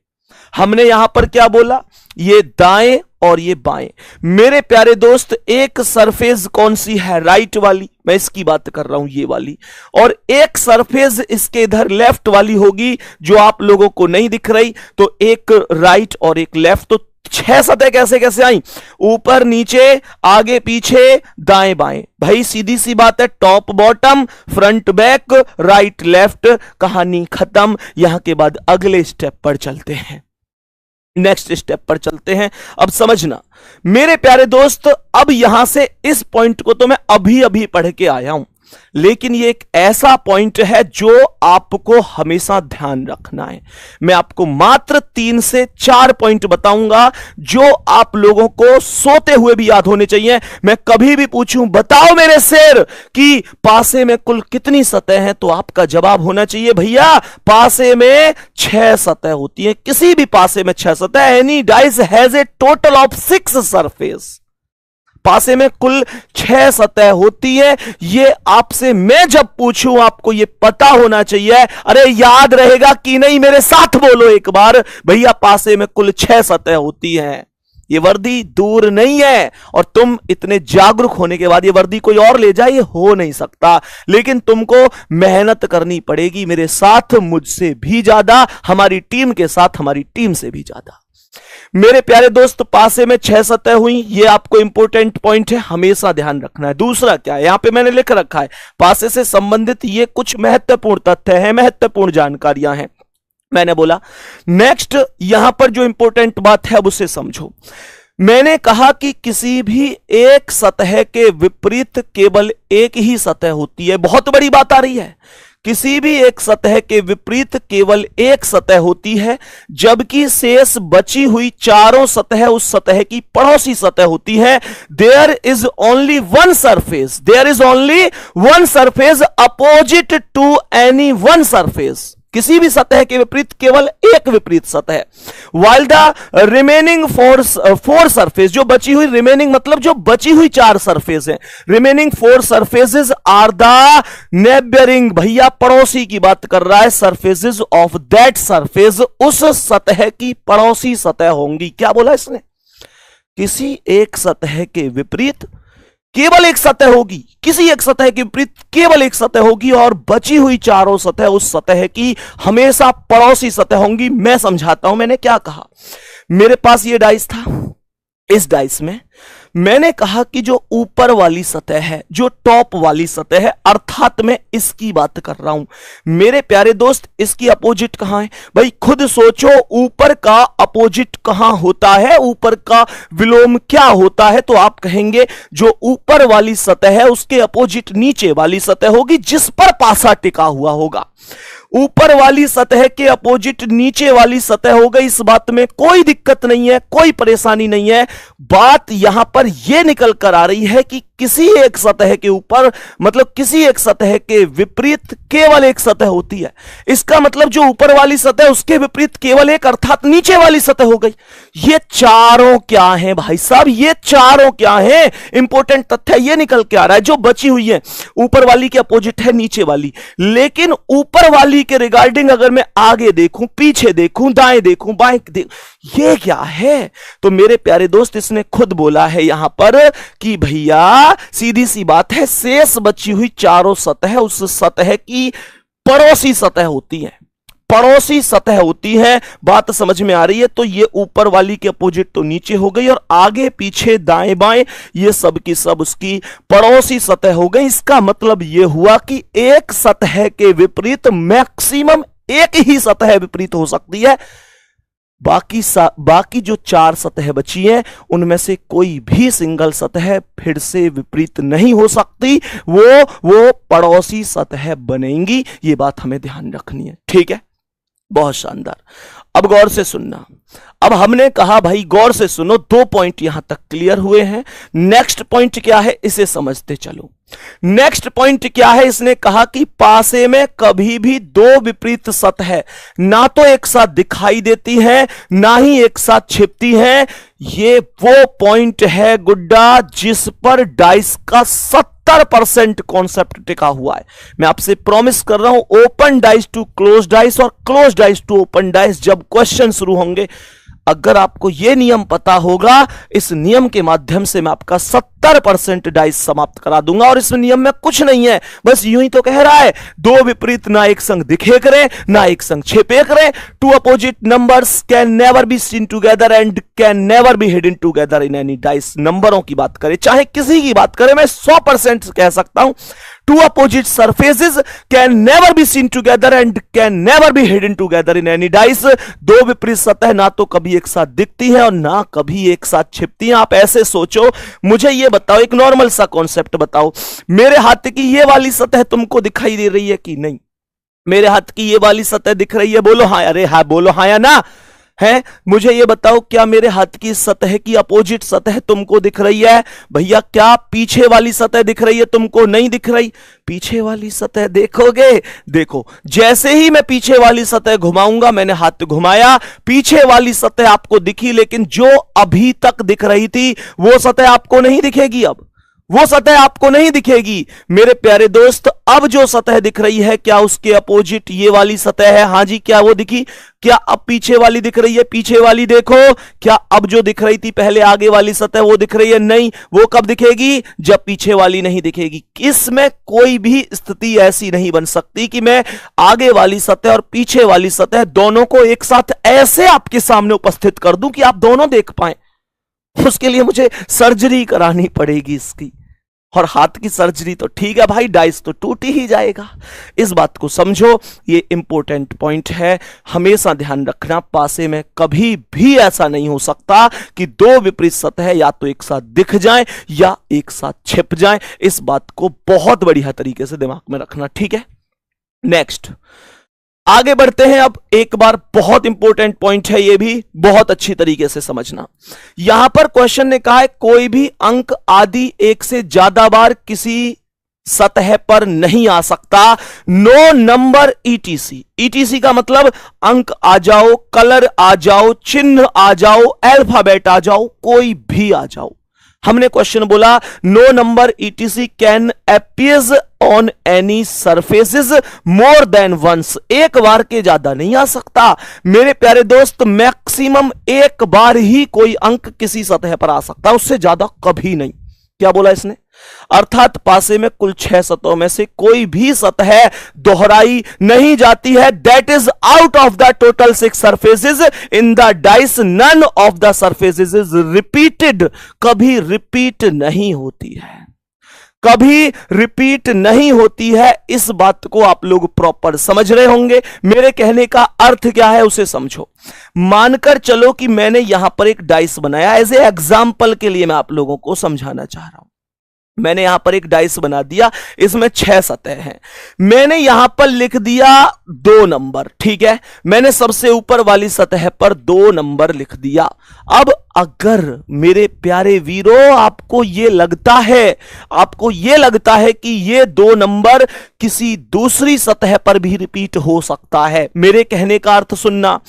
S1: हमने यहां पर क्या बोला? ये दाएं और ये बाएं। मेरे प्यारे दोस्त, एक सरफेस कौन सी है? राइट वाली, मैं इसकी बात कर रहा हूं, ये वाली। और एक सरफेस इसके इधर लेफ्ट वाली होगी जो आप लोगों को नहीं दिख रही। तो एक राइट और एक लेफ्ट, तो 6 सतह कैसे कैसे आई? ऊपर नीचे, आगे पीछे, दाएं बाएं। भाई सीधी सी बात है, top bottom, front back, right left, कहानी खत्म। यहां के बाद अगले स्टेप पर चलते हैं, नेक्स्ट स्टेप पर चलते हैं। अब समझना मेरे प्यारे दोस्त, अब यहां से इस पॉइंट को तो मैं अभी अभी पढ़ के आया हूं, लेकिन ये एक ऐसा पॉइंट है जो आपको हमेशा ध्यान रखना है। मैं आपको मात्र 3 से 4 पॉइंट बताऊंगा जो आप लोगों को सोते हुए भी याद होने चाहिए। मैं कभी भी पूछूं बताओ मेरे शेर कि पासे में कुल कितनी सतह हैं, तो आपका जवाब होना चाहिए भैया पासे में 6 सतह होती है। किसी भी पासे में 6 सतह। Any dice has a total of 6 surface. पासे में कुल 6 सतह होती है। ये आपसे मैं जब पूछूं आपको ये पता होना चाहिए। अरे याद रहेगा कि नहीं? मेरे साथ बोलो एक बार, भैया पासे में कुल 6 सतह होती है। ये वर्दी दूर नहीं है, और तुम इतने जागरूक होने के बाद ये वर्दी कोई और ले जाए, ये हो नहीं सकता। लेकिन तुमको मेहनत करनी पड़ेगी मेरे साथ, मुझसे भी ज्यादा, हमारी टीम के साथ, हमारी टीम से भी ज्यादा। मेरे प्यारे दोस्त, पासे में 6 सतह हुई, ये आपको इंपॉर्टेंट पॉइंट है, हमेशा ध्यान रखना है। दूसरा क्या है, यहां पे मैंने लिख रखा है पासे से संबंधित ये कुछ महत्वपूर्ण तथ्य हैं, महत्वपूर्ण जानकारियां हैं। मैंने बोला नेक्स्ट, यहां पर जो इंपॉर्टेंट बात है अब उसे समझो। मैंने कहा कि किसी भी एक सतह के विपरीत केवल एक ही सतह होती है। बहुत बड़ी बात आ रही है, किसी भी एक सतह के विपरीत केवल एक सतह होती है, जबकि शेष बची हुई चारों सतह उस सतह की पड़ोसी सतह होती है। There is only one surface, there is only one surface opposite to any one surface. किसी भी सतह के विपरीत केवल एक विपरीत सतह। While the remaining four surface, जो बची हुई, रिमेनिंग मतलब जो बची हुई 4 सरफेस हैं, remaining 4 surfaces are the neighbouring, भैया पड़ोसी की बात कर रहा है, सरफेसेस ऑफ दैट सरफेस, उस सतह की पड़ोसी सतह होंगी। क्या बोला इसने, किसी एक सतह के विपरीत केवल एक सतह होगी, किसी एक सतह के विपरीत केवल एक सतह होगी, और बची हुई चारों सतह उस सतह की हमेशा पड़ोसी सतह होंगी। मैं समझाता हूं मैंने क्या कहा। मेरे पास ये डाइस था, इस डाइस में मैंने कहा कि जो ऊपर वाली सतह है, जो टॉप वाली सतह है, अर्थात मैं इसकी बात कर रहा हूं। मेरे प्यारे दोस्त, इसकी अपोजिट कहां है भाई, खुद सोचो, ऊपर का अपोजिट कहां होता है, ऊपर का विलोम क्या होता है। तो आप कहेंगे जो ऊपर वाली सतह है उसके अपोजिट नीचे वाली सतह होगी, जिस पर पासा टिका हुआ होगा। ऊपर वाली सतह के अपोजिट नीचे वाली सतह हो गई, इस बात में कोई दिक्कत नहीं है, कोई परेशानी नहीं है। बात यहां पर यह निकल कर आ रही है कि किसी एक सतह के ऊपर, मतलब किसी एक सतह के विपरीत केवल एक सतह होती है। इसका मतलब जो ऊपर वाली सतह उसके विपरीत केवल एक, अर्थात नीचे वाली सतह हो गई। ये चारों क्या हैं भाई साहब, ये चारों क्या हैं, इंपॉर्टेंट तथ्य ये निकल के आ रहा है। जो बची हुई है ऊपर वाली के अपोजिट है नीचे वाली, लेकिन ऊपर वाली के रिगार्डिंग अगर मैं आगे देखूं, पीछे देखूं, दाएं देखूं, बाएं देखूं, ये क्या है। तो मेरे प्यारे दोस्त, इसने खुद बोला है यहां पर कि भैया सीधी सी बात है, शेष बची हुई चारों सतह उस सतह की पड़ोसी सतह होती है, पड़ोसी सतह होती है। बात समझ में आ रही है। तो ये ऊपर वाली के अपोजिट तो नीचे हो गई, और आगे पीछे दाएं बाएं ये सब की सब उसकी पड़ोसी सतह हो गई। इसका मतलब ये हुआ कि एक सतह के विपरीत मैक्सिमम एक ही सतह विपरीत हो सकती है। बाकी जो 4 सतह बची हैं उनमें से कोई भी सिंगल सतह फिर से विपरीत नहीं हो सकती, वो पड़ोसी सतह बनेंगी। ये बात हमें ध्यान रखनी है, ठीक है। बहुत शानदार। अब गौर से सुनना। अब हमने कहा भाई गौर से सुनो, 2 पॉइंट यहां तक क्लियर हुए हैं। नेक्स्ट पॉइंट क्या है इसे समझते चलो। नेक्स्ट पॉइंट क्या है, इसने कहा कि पासे में कभी भी 2 विपरीत सतह ना तो एक साथ दिखाई देती हैं, ना ही एक साथ छिपती हैं। ये वो पॉइंट है गुड्डा जिस पर डाइस का 70% कॉन्सेप्ट टिका हुआ है। मैं आपसे प्रॉमिस कर रहा हूं, open dice to close dice और close dice to open dice जब क्वेश्चन शुरू होंगे, अगर आपको यह नियम पता होगा, इस नियम के माध्यम से मैं आपका 70% डाइस समाप्त करा दूंगा। और इस नियम में कुछ नहीं है, बस यूं ही तो कह रहा है, 2 विपरीत ना एक संग दिखे करें, ना एक संग छिपे करें। 2 opposite numbers can never be seen together and can never be hidden together in any dice. नंबरों की बात करें, चाहे किसी की बात करें, मैं 100% कह सकता हूं 2 opposite surfaces can never be seen together and can never be hidden together in any dice। 2 विपरीत सतह ना तो कभी एक साथ दिखती है और ना कभी एक साथ छिपती हैं। आप ऐसे सोचो, मुझे ये बताओ, एक नॉर्मल सा कॉन्सेप्ट बताओ, मेरे हाथ की ये वाली सतह तुमको दिखाई दे रही है कि नहीं? मेरे हाथ की ये वाली सतह दिख रही है? बोलो हाँ, अरे हाँ बोलो हाँ या ना है। मुझे ये बताओ, क्या मेरे हाथ की सतह की अपोजिट सतह तुमको दिख रही है? भैया क्या पीछे वाली सतह दिख रही है तुमको? नहीं दिख रही। पीछे वाली सतह देखोगे, देखो जैसे ही मैं पीछे वाली सतह घुमाऊंगा, मैंने हाथ घुमाया, पीछे वाली सतह आपको दिखी, लेकिन जो अभी तक दिख रही थी वो सतह आपको नहीं दिखेगी। अब वो सतह आपको नहीं दिखेगी मेरे प्यारे दोस्त। अब जो सतह दिख रही है, क्या उसके अपोजिट ये वाली सतह है? हां जी, क्या वो दिखी? क्या अब पीछे वाली दिख रही है? पीछे वाली देखो। क्या अब जो दिख रही थी पहले आगे वाली सतह, वो दिख रही है? नहीं। वो कब दिखेगी? जब पीछे वाली नहीं दिखेगी। इसमें कोई भी स्थिति ऐसी नहीं बन सकती कि मैं आगे वाली सतह और पीछे वाली सतह दोनों को एक साथ ऐसे आपके सामने उपस्थित कर दूं कि आप दोनों देख पाए। उसके लिए मुझे सर्जरी करानी पड़ेगी इसकी। और हाथ की सर्जरी तो ठीक है भाई, डाइस तो टूट ही जाएगा। इस बात को समझो, ये इंपॉर्टेंट पॉइंट है, हमेशा ध्यान रखना। पासे में कभी भी ऐसा नहीं हो सकता कि दो विपरीत सतह या तो एक साथ दिख जाएं या एक साथ छिप जाएं। इस बात को बहुत बढ़िया तरीके से दिमाग में रखना, ठीक है। नेक्स्ट आगे बढ़ते हैं। अब एक बार बहुत इंपॉर्टेंट पॉइंट है, ये भी बहुत अच्छी तरीके से समझना। यहां पर क्वेश्चन ने कहा है कोई भी अंक आदि एक से ज्यादा बार किसी सतह पर नहीं आ सकता। No number etc. ईटीसी का मतलब अंक आ जाओ, कलर आ जाओ, चिन्ह आ जाओ, अल्फाबेट आ जाओ, कोई भी आ जाओ। हमने क्वेश्चन बोला no number ETC can appears on any surfaces more than once. एक बार के ज्यादा नहीं आ सकता मेरे प्यारे दोस्त। मैक्सिमम एक बार ही कोई अंक किसी सतह पर आ सकता, उससे ज्यादा कभी नहीं। क्या बोला इसने? अर्थात पासे में कुल 6 सतहों में से कोई भी सतह दोहराई नहीं जाती है। That is out of the total 6 surfaces in the dice none of the surfaces is repeated. कभी रिपीट नहीं होती है, कभी रिपीट नहीं होती है। इस बात को आप लोग प्रॉपर समझ रहे होंगे। मेरे कहने का अर्थ क्या है उसे समझो। मानकर चलो कि मैंने यहां पर एक डाइस बनाया, एज ए एग्जाम्पल के लिए मैं आप लोगों को समझाना चाह रहा हूं। मैंने यहां पर एक डाइस बना दिया, इसमें 6 सतह हैं। मैंने यहां पर लिख दिया 2 नंबर, ठीक है। मैंने सबसे ऊपर वाली सतह पर 2 नंबर लिख दिया। अब अगर मेरे प्यारे वीरों आपको यह लगता है कि ये 2 नंबर किसी दूसरी सतह पर भी रिपीट हो सकता है, मेरे कहने का अर्थ सुनना।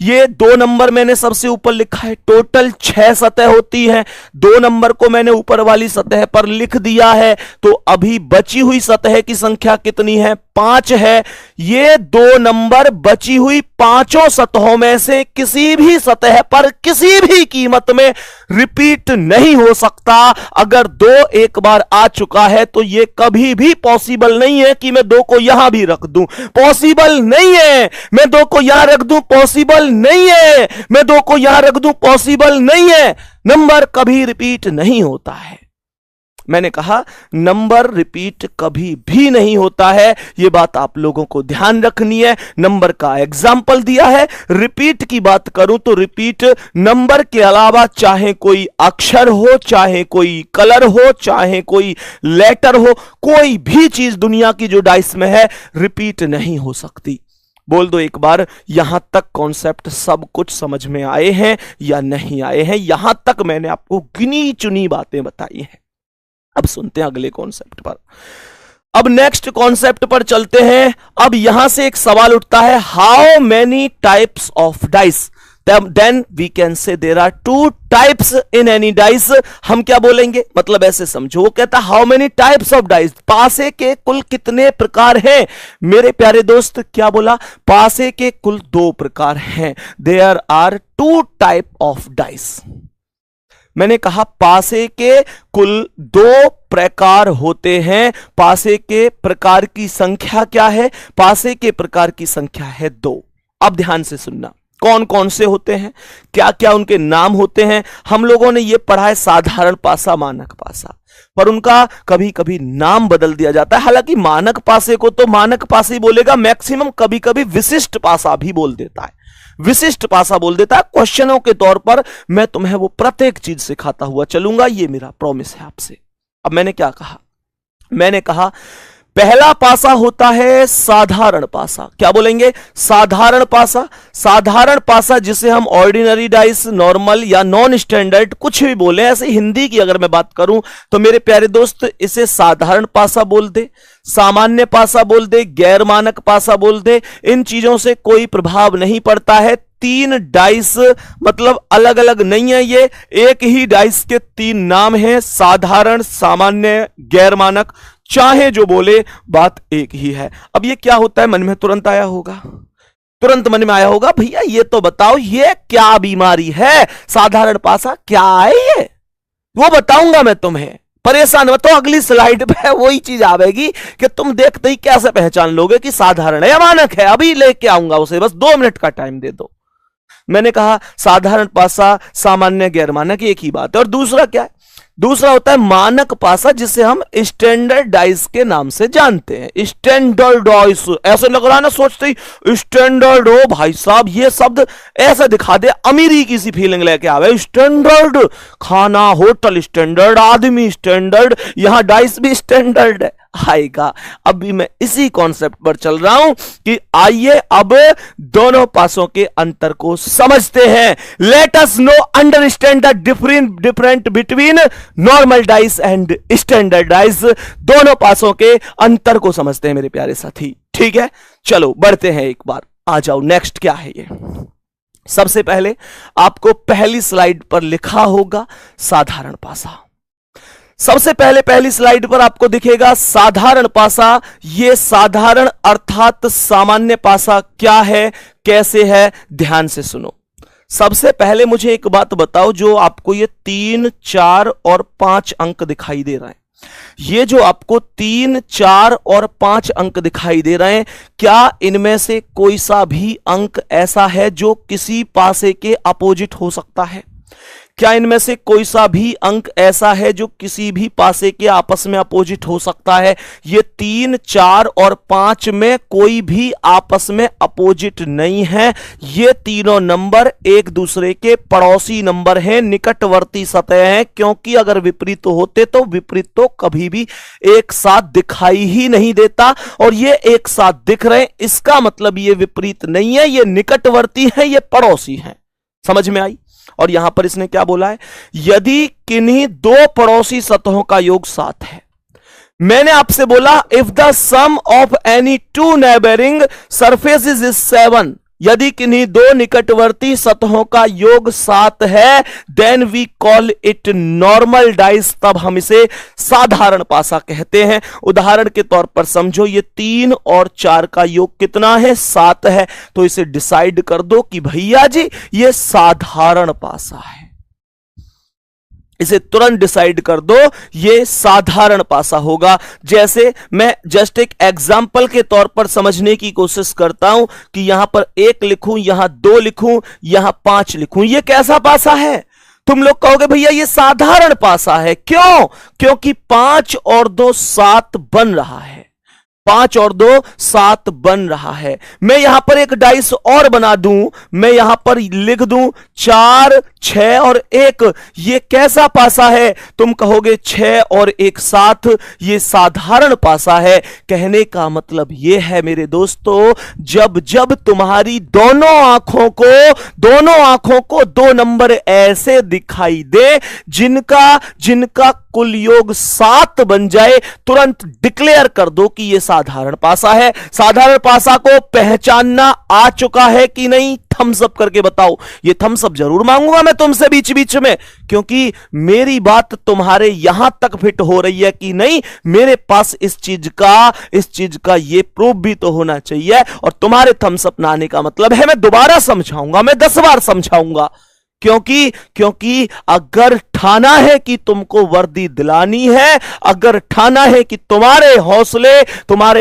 S1: ये 2 नंबर मैंने सबसे ऊपर लिखा है, टोटल 6 सतह होती हैं। 2 नंबर को मैंने ऊपर वाली सतह पर लिख दिया है, तो अभी बची हुई सतह की संख्या कितनी है? 5 है। ये 2 नंबर बची हुई 5 सतहों में से किसी भी सतह पर किसी भी कीमत में रिपीट नहीं हो सकता। अगर 2 एक बार आ चुका है तो यह कभी भी पॉसिबल नहीं है कि मैं 2 को यहां भी रख दूं, पॉसिबल नहीं है। मैं 2 को यहां रख दूं, पॉसिबल नहीं है। मैं 2 को यहां रख दूं, पॉसिबल नहीं है। नंबर कभी रिपीट नहीं होता है। मैंने कहा नंबर रिपीट कभी भी नहीं होता है, यह बात आप लोगों को ध्यान रखनी है। नंबर का एग्जाम्पल दिया है। रिपीट की बात करूं तो रिपीट नंबर के अलावा चाहे कोई अक्षर हो, चाहे कोई कलर हो, चाहे कोई लेटर हो, कोई भी चीज दुनिया की जो डाइस में है रिपीट नहीं हो सकती। बोल दो एक बार, यहां तक कॉन्सेप्ट सब कुछ समझ में आए हैं या नहीं आए हैं? यहां तक मैंने आपको गिनी चुनी बातें बताई हैं। अब सुनते हैं अगले कॉन्सेप्ट पर। अब नेक्स्ट कॉन्सेप्ट पर चलते हैं। अब यहां से एक सवाल उठता है, how many types of dice? Then we can say there are 2 types in any dice. हम क्या बोलेंगे? मतलब ऐसे समझो, वो कहता है how many types of dice? पासे के कुल कितने प्रकार हैं? मेरे प्यारे दोस्त क्या बोला? पासे के कुल 2 प्रकार हैं। There are 2 type of dice. मैंने कहा पासे के कुल 2 प्रकार होते हैं। पासे के प्रकार की संख्या क्या है? पासे के प्रकार की संख्या है 2। अब ध्यान से सुनना, कौन कौन से होते हैं, क्या क्या उनके नाम होते हैं। हम लोगों ने यह पढ़ा है साधारण पासा, मानक पासा, पर उनका कभी कभी नाम बदल दिया जाता है। हालांकि मानक पासे को तो मानक पासे ही बोलेगा, मैक्सिमम कभी कभी विशिष्ट पासा भी बोल देता है, विशिष्ट पासा बोल देता है। क्वेश्चनों के तौर पर मैं तुम्हें वो प्रत्येक चीज सिखाता हुआ चलूंगा, ये मेरा प्रॉमिस है आपसे। अब मैंने क्या कहा? मैंने कहा पहला पासा होता है साधारण पासा। क्या बोलेंगे? साधारण पासा। साधारण पासा जिसे हम ऑर्डिनरी डाइस, नॉर्मल या नॉन स्टैंडर्ड कुछ भी बोले, ऐसे हिंदी की अगर मैं बात करूं तो मेरे प्यारे दोस्त इसे साधारण पासा बोल दे। सामान्य पासा बोल दे, गैर मानक पासा बोल दे, इन चीजों से कोई प्रभाव नहीं पड़ता है। 3 डाइस मतलब अलग अलग नहीं है, ये एक ही डाइस के 3 नाम हैं, साधारण, सामान्य, गैर मानक, चाहे जो बोले बात एक ही है। अब ये क्या होता है, मन में तुरंत आया होगा, तुरंत मन में आया होगा, भैया ये तो बताओ ये क्या बीमारी है, साधारण पासा क्या है ये, वो बताऊंगा मैं तुम्हें, परेशान मत हो। अगली स्लाइड पे वही चीज आवेगी कि तुम देखते ही कैसे पहचान लोगे कि साधारण है या मानक है। अभी लेके आऊंगा उसे, बस 2 मिनट का टाइम दे दो। मैंने कहा साधारण पासा, सामान्य, गैर मानक, एक ही बात है। और दूसरा क्या है, दूसरा होता है मानक पासा, जिसे हम स्टैंडर्ड डाइस के नाम से जानते हैं। स्टैंडर्ड डाइस, ऐसे लग रहा है ना सोचते ही स्टैंडर्ड हो भाई साहब, ये शब्द ऐसा दिखा दे अमीरी की सी फीलिंग लेके आवे। स्टैंडर्ड खाना, होटल स्टैंडर्ड, आदमी स्टैंडर्ड, यहां डाइस भी स्टैंडर्ड है आएगा। अभी मैं इसी कॉन्सेप्ट पर चल रहा हूं कि आइए अब दोनों पासों के अंतर को समझते हैं। Let us know understand the different between normal dice and standard dice. दोनों पासों के अंतर को समझते हैं मेरे प्यारे साथी, ठीक है। चलो बढ़ते हैं, एक बार आ जाओ। नेक्स्ट क्या है ये, सबसे पहले आपको पहली स्लाइड पर लिखा होगा साधारण पासा। सबसे पहले पहली स्लाइड पर आपको दिखेगा साधारण पासा। यह साधारण अर्थात सामान्य पासा क्या है, कैसे है, ध्यान से सुनो। सबसे पहले मुझे एक बात बताओ, जो आपको ये 3, 4 और 5 अंक दिखाई दे रहे हैं, ये जो आपको 3, 4 और 5 अंक दिखाई दे रहे हैं, क्या इनमें से कोई सा भी अंक ऐसा है जो किसी पासे के अपोजिट हो सकता है? क्या इनमें से कोई सा भी अंक ऐसा है जो किसी भी पासे के आपस में अपोजिट हो सकता है? ये 3, 4 और 5 में कोई भी आपस में अपोजिट नहीं है। ये तीनों नंबर एक दूसरे के पड़ोसी नंबर हैं, निकटवर्ती सतह हैं, क्योंकि अगर विपरीत होते तो विपरीत तो कभी भी एक साथ दिखाई ही नहीं देता, और ये एक साथ दिख रहे हैं, इसका मतलब ये विपरीत नहीं है, ये निकटवर्ती है, ये पड़ोसी हैं। समझ में आई? और यहां पर इसने क्या बोला है, यदि किन्हीं 2 पड़ोसी सतहों का योग 7 है। मैंने आपसे बोला if the sum of any 2 neighbouring surfaces is 7, यदि किन्हीं 2 निकटवर्ती सतहों का योग 7 है, then we call it normal dice, तब हम इसे साधारण पासा कहते हैं। उदाहरण के तौर पर समझो, ये 3 और 4 का योग कितना है, 7 है, तो इसे डिसाइड कर दो कि भैया जी ये साधारण पासा है। इसे तुरंत डिसाइड कर दो, ये साधारण पासा होगा। जैसे मैं जस्ट एक एग्जाम्पल के तौर पर समझने की कोशिश करता हूं कि यहां पर 1 लिखूं, यहां 2 लिखूं, यहां 5 लिखूं, ये कैसा पासा है? तुम लोग कहोगे भैया ये साधारण पासा है। क्यों? क्योंकि 5 और 2 7 बन रहा है, 5 और 2 7 बन रहा है। मैं यहां पर एक डाइस और बना दूं, मैं यहां पर लिख दूं 4, 6 और 1, ये कैसा पासा है? तुम कहोगे 6 और 1 7, ये साधारण पासा है। कहने का मतलब ये है मेरे दोस्तों, जब जब तुम्हारी दोनों आंखों को 2 नंबर ऐसे दिखाई दे जिनका कुल योग 7 बन जाए, तुरंत डिक्लेयर कर दो कि यह साधारण पासा है। साधारण पासा को पहचानना आ चुका है कि नहीं? थम्स अप करके बताओ। ये थम्स अप जरूर मांगूंगा मैं तुमसे बीच बीच में, क्योंकि मेरी बात तुम्हारे यहां तक फिट हो रही है कि नहीं, मेरे पास इस चीज का ये प्रूफ भी तो होना चाहिए। और तुम्हारे थम्स अप ना आने का मतलब है मैं दोबारा समझाऊंगा, मैं 10 बार समझाऊंगा, क्योंकि अगर ठाना है कि तुमको वर्दी दिलानी है, अगर ठाना है कि तुम्हारे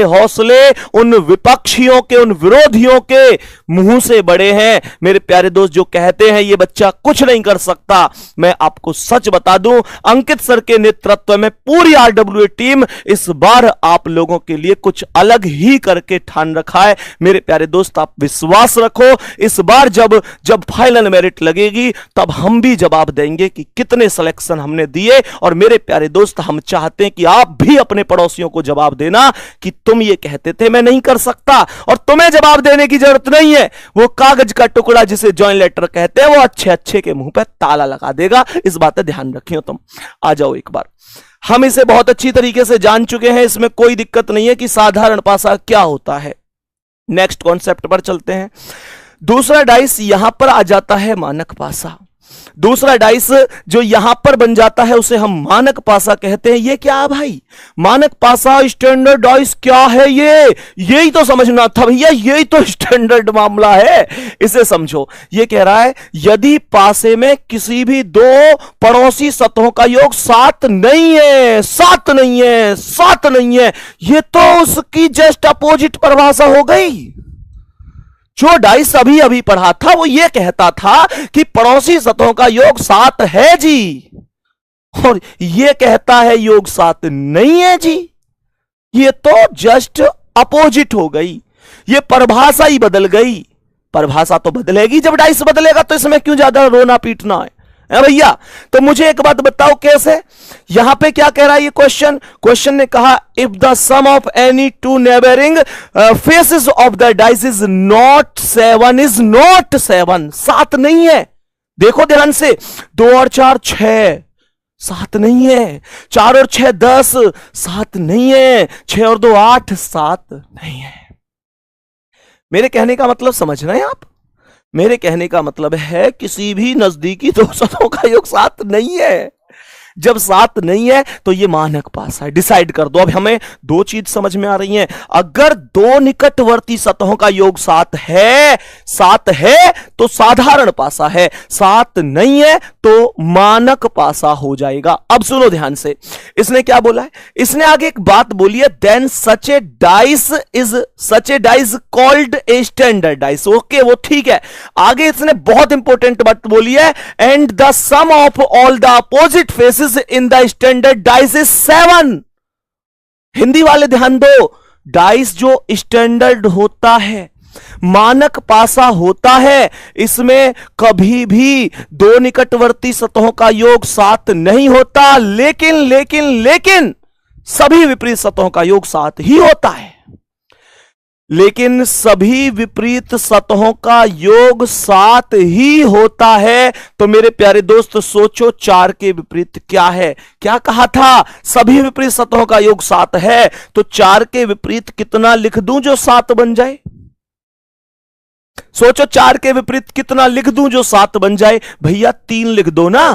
S1: हौसले उन विपक्षियों के, उन विरोधियों के मुंह से बड़े हैं, मेरे प्यारे दोस्त जो कहते हैं ये बच्चा कुछ नहीं कर सकता, मैं आपको सच बता दूं, अंकित सर के नेतृत्व में पूरी आरडब्ल्यूए टीम इस बार आप लोगों के लिए कुछ अलग ही करके ठान रखा है। मेरे प्यारे दोस्त आप विश्वास रखो, इस बार जब फाइनल मेरिट लगेगी तब हम भी जवाब देंगे कि कितने सिलेक्शन हमने दिए। और मेरे प्यारे दोस्त हम चाहते हैं कि आप भी अपने पड़ोसियों को जवाब देना कि तुम ये कहते थे मैं नहीं कर सकता, और तुम्हें जवाब देने की जरूरत नहीं है। वो कागज का टुकड़ा जिसे जॉइन लेटर कहते हैं वो अच्छे के मुंह पे ताला लगा देगा। इस बात पे ध्यान रखियो तुम। आ जाओ एक बार, हम इसे बहुत अच्छी तरीके से जान चुके हैं, इसमें कोई दिक्कत नहीं है कि साधारण पासा क्या होता है। नेक्स्ट कॉन्सेप्ट पर चलते हैं। दूसरा डाइस यहां पर आ जाता है मानक पासा। दूसरा डाइस जो यहां पर बन जाता है उसे हम मानक पासा कहते हैं। ये क्या है भाई? मानक पासा, स्टैंडर्ड डाइस क्या है? यही तो समझना था भैया, यही तो स्टैंडर्ड मामला है, इसे समझो। ये कह रहा है यदि पासे में किसी भी दो पड़ोसी सतहों का योग 7 नहीं है, 7 नहीं है, 7 नहीं है, ये तो उसकी जस्ट अपोजिट परिभाषा हो गई। जो डाइस अभी अभी पढ़ा था वो ये कहता था कि पड़ोसी सतहों का योग 7 है जी, और ये कहता है योग 7 नहीं है जी। ये तो जस्ट अपोजिट हो गई, ये परिभाषा ही बदल गई। परिभाषा तो बदलेगी जब डाइस बदलेगा, तो इसमें क्यों ज्यादा रोना पीटना है भैया? तो मुझे एक बात बताओ कैसे? यहां पे क्या कह रहा है ये क्वेश्चन ने कहा if the sum of any two neighbouring faces of the dice is not 7, is not 7, 7 नहीं है। देखो ध्यान से, 2 और 4 6, 7 नहीं है। 4 और 6 10, 7 नहीं है। 6 और 2 8, 7 नहीं है। मेरे कहने का मतलब समझ रहे हैं आप? मेरे कहने का मतलब है किसी भी नजदीकी दो सतहों का योग 7 नहीं है। जब 7 नहीं है तो ये मानक पासा है। डिसाइड कर दो। अब हमें दो चीज समझ में आ रही हैं। अगर दो निकटवर्ती सतहों का योग 7 है तो साधारण पासा है, 7 नहीं है तो मानक पासा हो जाएगा। अब सुनो ध्यान से, इसने क्या बोला है? इसने आगे एक बात बोली है, then such a dice called a standard dice. Okay, वो ठीक है। आगे इसने बहुत इंपॉर्टेंट बात बोली है, and the sum of all the opposite faces in the standard dice is 7। Hindi वाले ध्यान दो, डाइस जो स्टैंडर्ड होता है, मानक पासा होता है, इसमें कभी भी दो निकटवर्ती सतहों का योग 7 नहीं होता। लेकिन सभी विपरीत सतहों का योग 7 ही होता है। लेकिन सभी विपरीत सतहों का योग 7 ही होता है। तो मेरे प्यारे दोस्त सोचो, 4 के विपरीत क्या है? क्या कहा था? सभी विपरीत सतहों का योग 7 है। तो 4 के विपरीत कितना लिख दूं जो 7 बन जाए? सोचो, 4 के विपरीत कितना लिख दूं जो 7 बन जाए? भैया 3 लिख दो ना।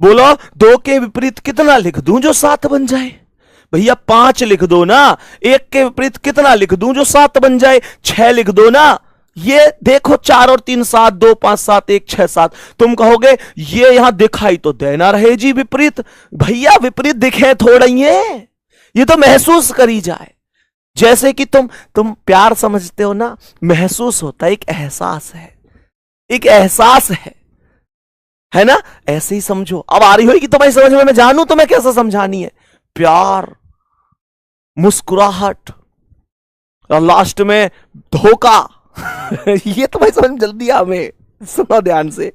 S1: बोलो, 2 के विपरीत कितना लिख दूं जो 7 बन जाए? भैया 5 लिख दो ना। 1 के विपरीत कितना लिख दूं जो 7 बन जाए? 6 लिख दो ना। ये देखो, 4 और 3 7, 2 5 7, 1 6 7। तुम कहोगे ये यहां दिखाई तो देना रहे जी विपरीत। भैया विपरीत दिखे थोड़ा ही है, ये तो महसूस करी जाए। जैसे कि तुम प्यार समझते हो ना, महसूस होता है, एक एहसास है, एक एहसास है ना? ऐसे ही समझो। अब आ रही होगी तुम्हारी समझ में, मैं जानू तुम्हें कैसे समझानी है। प्यार, मुस्कुराहट और लास्ट में धोखा ये तो भाई समझ जल्दी हमें। सुनो ध्यान से,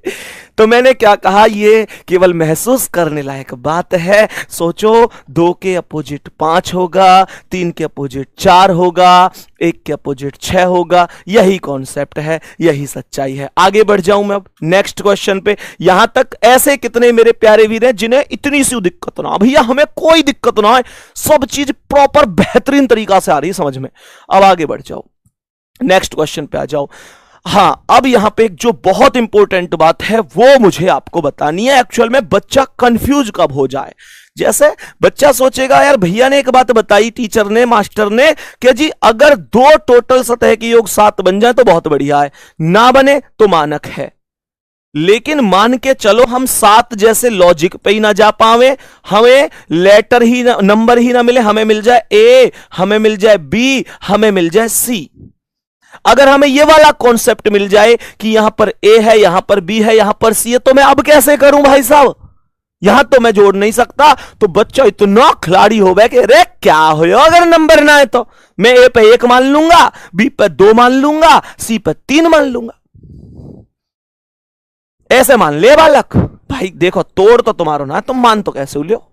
S1: तो मैंने क्या कहा, ये केवल महसूस करने लायक बात है। सोचो, 2 के अपोजिट 5 होगा, 3 के अपोजिट 4 होगा, 1 के अपोजिट 6 होगा। यही कॉन्सेप्ट है, यही सच्चाई है। आगे बढ़ जाऊं मैं अब नेक्स्ट क्वेश्चन पे। यहां तक ऐसे कितने मेरे प्यारे वीर हैं जिन्हें इतनी सी दिक्कत ना? भैया हमें कोई दिक्कत ना है, सब चीज प्रॉपर बेहतरीन तरीका से आ रही है समझ में। अब आगे बढ़ जाओ, नेक्स्ट क्वेश्चन पे आ जाओ। हां, अब यहां पे एक जो बहुत इंपॉर्टेंट बात है वो मुझे आपको बतानी है। एक्चुअल में बच्चा कंफ्यूज कब हो जाए। जैसे बच्चा सोचेगा, यार भैया ने एक बात बताई, टीचर ने, मास्टर ने, कि जी अगर 2 टोटल सतह के योग 7 बन जाए तो बहुत बढ़िया है, ना बने तो मानक है। लेकिन मान के चलो हम 7 जैसे लॉजिक पे ही ना जा पावे, हमें लेटर ही नंबर ही ना मिले, हमें मिल जाए ए, हमें मिल जाए बी, हमें मिल जाए सी। अगर हमें यह वाला कॉन्सेप्ट मिल जाए कि यहां पर ए है, यहां पर बी है, यहां पर सी है, तो मैं अब कैसे करूं भाई साहब? यहां तो मैं जोड़ नहीं सकता। तो बच्चा इतना खिलाड़ी हो गया कि अरे क्या हो, अगर नंबर ना है तो मैं ए पे 1 मान लूंगा, बी पे 2 मान लूंगा, सी पे 3 मान लूंगा। ऐसे मान ले बालक। भाई देखो, तोड़ तो तुम्हारा ना, तुम मान तो कैसे लियो?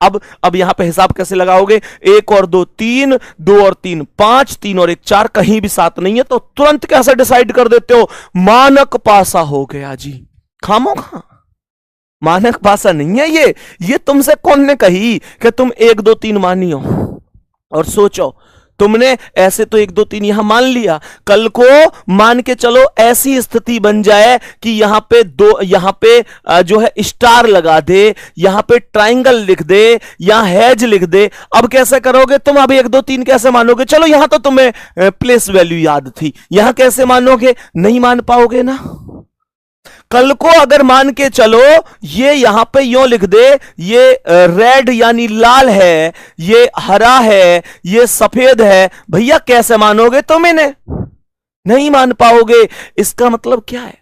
S1: अब यहां पे हिसाब कैसे लगाओगे? 1 और 2 3, 2 और 3 5, 3 और 1 4, कहीं भी 7 नहीं है, तो तुरंत कैसे डिसाइड कर देते हो? मानक पासा हो गया जी। खामोखा मानक भाषा नहीं है ये तुमसे कौन ने कही कि तुम 1 2 3 मानियो। और सोचो, तुमने ऐसे तो 1 2 3 यहां मान लिया, कल को मान के चलो ऐसी स्थिति बन जाए कि यहां पे जो है स्टार लगा दे, यहां पे ट्रायंगल लिख दे, यहां हैज लिख दे। अब कैसे करोगे तुम? अब 1 2 3 कैसे मानोगे? चलो यहां तो तुम्हें प्लेस वैल्यू याद थी, यहां कैसे मानोगे? नहीं मान पाओगे ना। कल को अगर मान के चलो ये यहां पे यूं लिख दे, ये रेड यानी लाल है, ये हरा है, ये सफेद है, भैया कैसे मानोगे तुम इन्हें? नहीं मान पाओगे। इसका मतलब क्या है?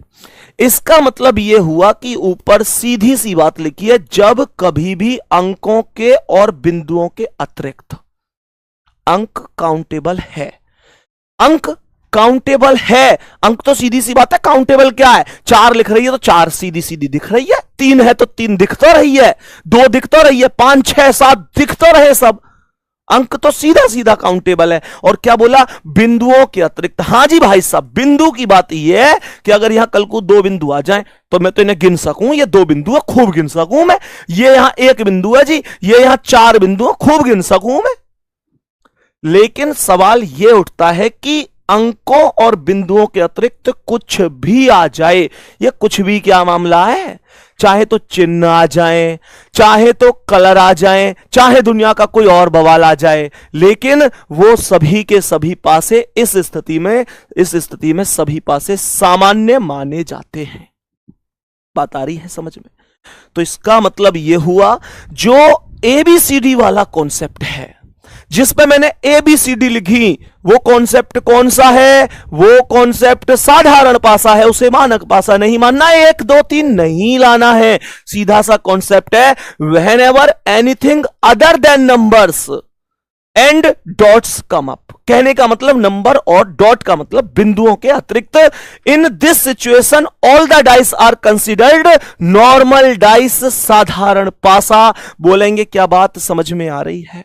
S1: इसका मतलब यह हुआ कि ऊपर सीधी सी बात लिखी है, जब कभी भी अंकों के और बिंदुओं के अतिरिक्त अंक काउंटेबल है, अंक काउंटेबल है। अंक तो सीधी सी बात है, काउंटेबल क्या है? 4 लिख रही है तो 4 सीधी सीधी दिख रही है, 3 है तो 3 दिख तो रही है, 2 दिख तो रही है, 5 6 7 दिख तो रहे सब। अंक तो सीधा सीधा काउंटेबल है। और क्या बोला? बिंदुओं के अतिरिक्त। हां जी भाई साहब, बिंदु की बात यह है कि अगर यहां कल को 2 बिंदु आ जाएं तो मैं तो इन्हें गिन सकूं, ये 2 बिंदु है, खूब गिन सकूं मैं। ये यहां 1 बिंदु है जी, ये यहां 4 बिंदु है, खूब गिन सकूं मैं। लेकिन सवाल यह उठता है कि अंकों और बिंदुओं के अतिरिक्त कुछ भी आ जाए, यह कुछ भी क्या मामला है? चाहे तो चिन्ह आ जाए, चाहे तो कलर आ जाए, चाहे दुनिया का कोई और बवाल आ जाए, लेकिन वो सभी के सभी पासे इस स्थिति में सभी पासे सामान्य माने जाते हैं। बात आ रही है समझ में? तो इसका मतलब यह हुआ, जो ABCD वाला कॉन्सेप्ट है, जिस पे मैंने ABCD लिखी, वो कॉन्सेप्ट कौन सा है? वो कॉन्सेप्ट साधारण पासा है, उसे मानक पासा नहीं मानना, 1 2 3 नहीं लाना है। सीधा सा कॉन्सेप्ट है, whenever anything other than numbers and dots come up। कहने का मतलब नंबर और डॉट का मतलब बिंदुओं के अतिरिक्त। In this situation all the dice are considered normal dice, साधारण पासा। बोलेंगे क्या बात समझ में आ रही है?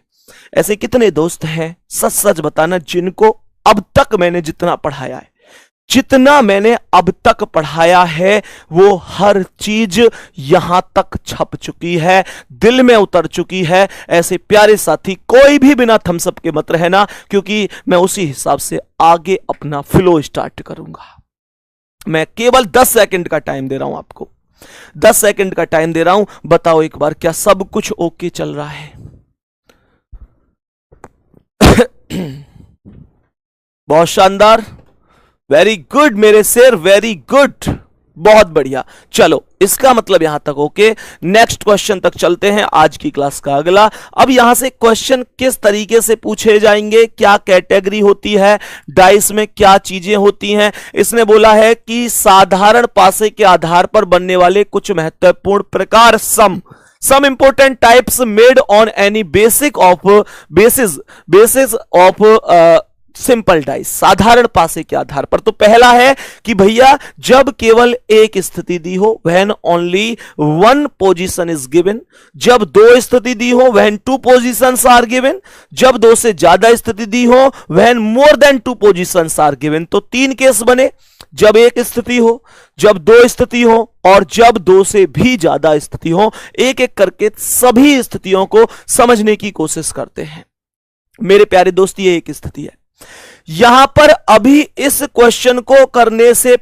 S1: ऐसे कितने दोस्त हैं, सच सच बताना, जिनको अब तक मैंने जितना पढ़ाया है, जितना मैंने अब तक पढ़ाया है, वो हर चीज यहां तक छप चुकी है, दिल में उतर चुकी है। ऐसे प्यारे साथी कोई भी बिना थम्सअप के मत रहना, क्योंकि मैं उसी हिसाब से आगे अपना फ्लो स्टार्ट करूंगा। मैं केवल 10 सेकंड का टाइम दे रहा हूं आपको, 10 सेकंड का टाइम दे रहा हूं। बताओ एक बार, क्या सब कुछ ओके चल रहा है? बहुत शानदार, वेरी गुड मेरे शेर, वेरी गुड, बहुत बढ़िया। चलो, इसका मतलब यहां तक ओके। नेक्स्ट क्वेश्चन तक चलते हैं, आज की क्लास का अगला। अब यहां से क्वेश्चन किस तरीके से पूछे जाएंगे, क्या कैटेगरी होती है, डाइस में क्या चीजें होती हैं। इसने बोला है कि साधारण पासे के आधार पर बनने वाले कुछ महत्वपूर्ण प्रकार, some important types made on any basis of simple dice, साधारण पासे के आधार पर। तो पहला है कि भैया जब केवल एक स्थिति दी हो, when only one position is given, जब 2 स्थिति दी हो, when 2 positions are given, जब 2 से ज्यादा स्थिति दी हो, when more than 2 positions are given। तो 3 केस बने, जब 1 स्थिति हो, जब 2 स्थिति हो, और जब 2 से भी ज्यादा स्थिति हो। एक एक करके सभी स्थितियों को समझने की कोशिश करते हैं। मेरे प्यारे दोस्त, ये एक स्थिति है। यहां पर अभी इस क्वेश्चन को करने से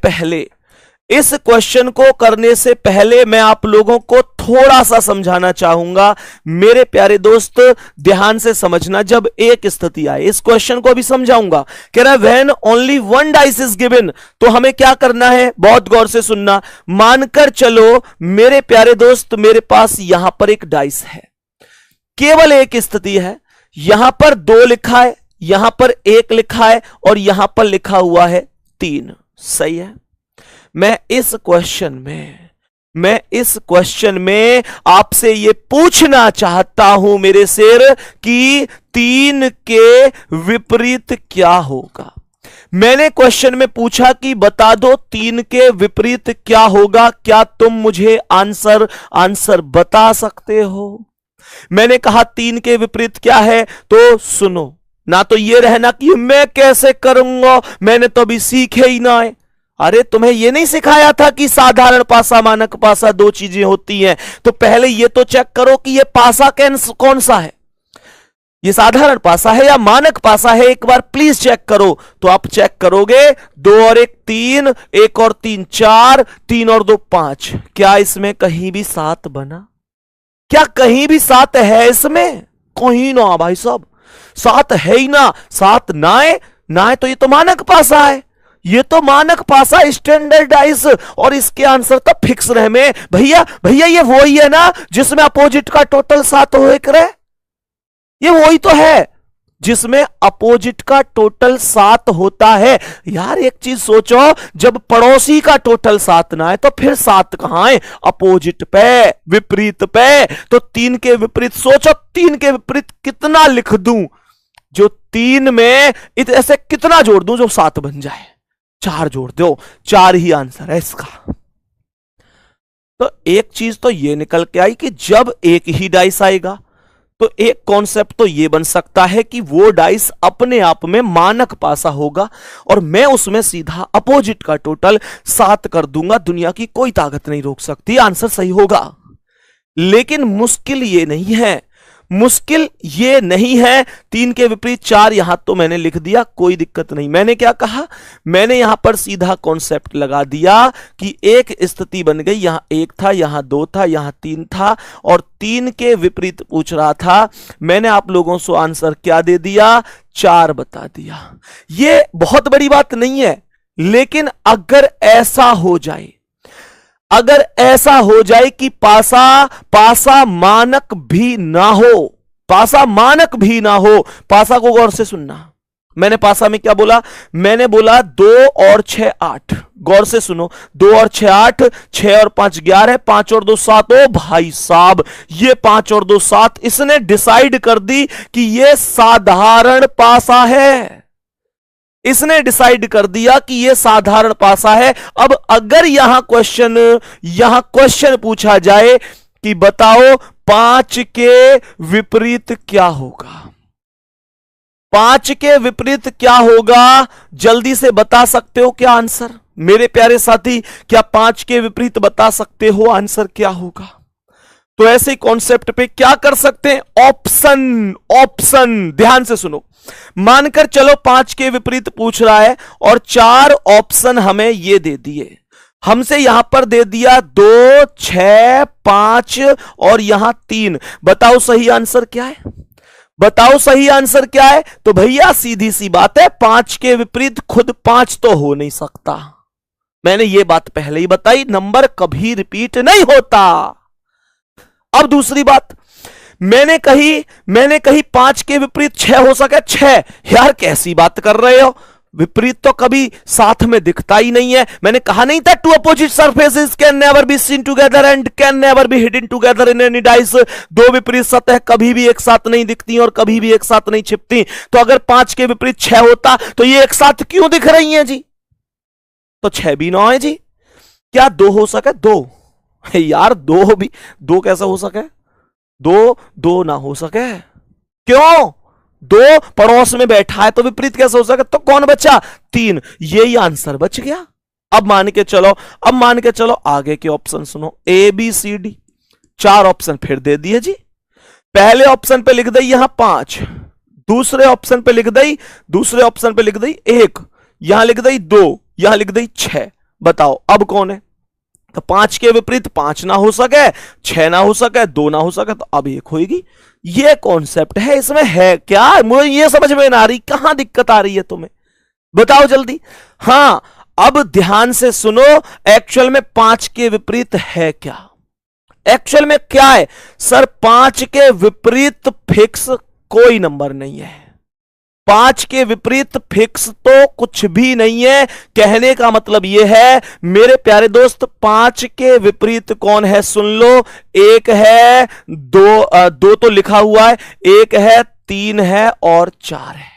S1: पहले मैं आप लोगों को थोड़ा सा समझाना चाहूंगा। मेरे प्यारे दोस्त ध्यान से समझना, जब एक स्थिति आए, इस क्वेश्चन को भी समझाऊंगा। कह रहा है when only 1 dice is given, तो हमें क्या करना है, बहुत गौर से सुनना। मानकर चलो मेरे प्यारे दोस्त, मेरे पास यहां पर एक डाइस है, केवल एक स्थिति है, यहां पर 2 लिखा है, यहां पर 1 लिखा है, और यहां पर लिखा हुआ है 3। सही है। मैं इस क्वेश्चन में आपसे यह पूछना चाहता हूं मेरे शेर कि 3 के विपरीत क्या होगा। मैंने क्वेश्चन में पूछा कि बता दो 3 के विपरीत क्या होगा। क्या तुम मुझे आंसर बता सकते हो? मैंने कहा 3 के विपरीत क्या है, तो सुनो ना, तो ये रहना कि मैं कैसे करूंगा, मैंने तो अभी सीखे ही ना है। अरे तुम्हें यह नहीं सिखाया था कि साधारण पासा मानक पासा दो चीजें होती हैं? तो पहले यह तो चेक करो कि यह पासा कौन सा है, ये साधारण पासा है या मानक पासा है, एक बार प्लीज चेक करो। तो आप चेक करोगे 2 और 1 3, 1 और 3 4, 3 और 2 5। क्या इसमें कहीं भी 7 बना? क्या कहीं भी 7 है इसमें? कहीं ना भाई साहब, 7 है ही ना। 7 ना है तो ये तो मानक पासा है, ये तो मानक पासा स्टैंडर्डाइज, और इसके आंसर तो फिक्स रहे में। भैया ये वही है ना जिसमें अपोजिट का टोटल 7 हो करे? ये वही तो है जिसमें अपोजिट का टोटल 7 होता है। यार एक चीज सोचो, जब पड़ोसी का टोटल 7 ना है तो फिर 7 कहां है? अपोजिट पे, विपरीत पे। तो 3 के विपरीत सोचो, 3 के विपरीत कितना लिख दूं जो 3 में ऐसे कितना जोड़ दूं जो 7 बन जाए? 4 जोड़ दो, 4 ही आंसर है इसका। तो एक चीज तो ये निकल के आई कि जब एक ही डाइस आएगा तो एक कॉन्सेप्ट तो ये बन सकता है कि वो डाइस अपने आप में मानक पासा होगा और मैं उसमें सीधा अपोजिट का टोटल 7 कर दूंगा, दुनिया की कोई ताकत नहीं रोक सकती, आंसर सही होगा। लेकिन मुश्किल ये नहीं है, मुश्किल ये नहीं है। 3 के विपरीत 4 यहां तो मैंने लिख दिया, कोई दिक्कत नहीं। मैंने क्या कहा? मैंने यहां पर सीधा कॉन्सेप्ट लगा दिया कि एक स्थिति बन गई, यहां 1 था, यहां 2 था, यहां 3 था और 3 के विपरीत पूछ रहा था। मैंने आप लोगों से आंसर क्या दे दिया? 4 बता दिया। यह बहुत बड़ी बात नहीं है, लेकिन अगर ऐसा हो जाए, अगर ऐसा हो जाए कि पासा मानक भी ना हो, पासा मानक भी ना हो, पासा को गौर से सुनना। मैंने पासा में क्या बोला? मैंने बोला 2 और 6 8। गौर से सुनो, 2 और 6 8, 6 और 5 11, 5 और 2 7। ओ भाई साहब, ये 5 और 2 7, इसने डिसाइड कर दी कि ये साधारण पासा है। इसने डिसाइड कर दिया कि यह साधारण पासा है। अब अगर यहां क्वेश्चन पूछा जाए कि बताओ 5 के विपरीत क्या होगा, 5 के विपरीत क्या होगा? जल्दी से बता सकते हो क्या आंसर? मेरे प्यारे साथी, क्या 5 के विपरीत बता सकते हो आंसर क्या होगा? तो ऐसे कॉन्सेप्ट पे क्या कर सकते हैं? ऑप्शन ध्यान से सुनो। मानकर चलो 5 के विपरीत पूछ रहा है और 4 ऑप्शन हमें ये दे दिए। हमसे यहां पर दे दिया 2 6 5 और यहां 3। बताओ सही आंसर क्या है? बताओ सही आंसर क्या है? तो भैया सीधी सी बात है, 5 के विपरीत खुद 5 तो हो नहीं सकता। मैंने ये बात पहले ही बताई, नंबर कभी रिपीट नहीं होता। अब दूसरी बात, मैंने कही 5 के विपरीत 6 हो सके। 6? यार कैसी बात कर रहे हो, विपरीत तो कभी साथ में दिखता ही नहीं है। मैंने कहा नहीं था two opposite surfaces can never be seen together and can never be hidden together in any dice. दो विपरीत सतह कभी भी एक साथ नहीं दिखती और कभी भी एक साथ नहीं छिपती। तो अगर 5 के विपरीत 6 होता तो ये एक साथ क्यों दिख रही हैं जी? तो 6 भी 9 है जी। क्या 2 हो सके? 2? यार 2 कैसा हो सके? 2 ना हो सके। क्यों? 2 पड़ोस में बैठा है तो विपरीत कैसे हो सके? तो कौन बचा? 3। यही आंसर बच गया। अब मान के चलो आगे के ऑप्शन सुनो। A B C D 4 option फिर दे दिए जी। पहले ऑप्शन पे लिख दी यहां 5, दूसरे ऑप्शन पे लिख दी 1, यहां लिख दी 2, यहां लिख दी 6। बताओ अब कौन है? तो 5 के विपरीत 5 ना हो सके, 6 ना हो सके, 2 ना हो सके, तो अब 1 होगी। ये कॉन्सेप्ट है, इसमें है क्या? मुझे ये समझ में ना आ रही, कहां दिक्कत आ रही है तुम्हें? बताओ जल्दी। हां अब ध्यान से सुनो, एक्चुअल में 5 के विपरीत है क्या? एक्चुअल में क्या है सर? 5 के विपरीत फिक्स कोई नंबर नहीं है। 5 के विपरीत फिक्स तो कुछ भी नहीं है। कहने का मतलब यह है मेरे प्यारे दोस्त, 5 के विपरीत कौन है? सुन लो, 1 है, 2 तो लिखा हुआ है, 1 है, 3 है और 4 है।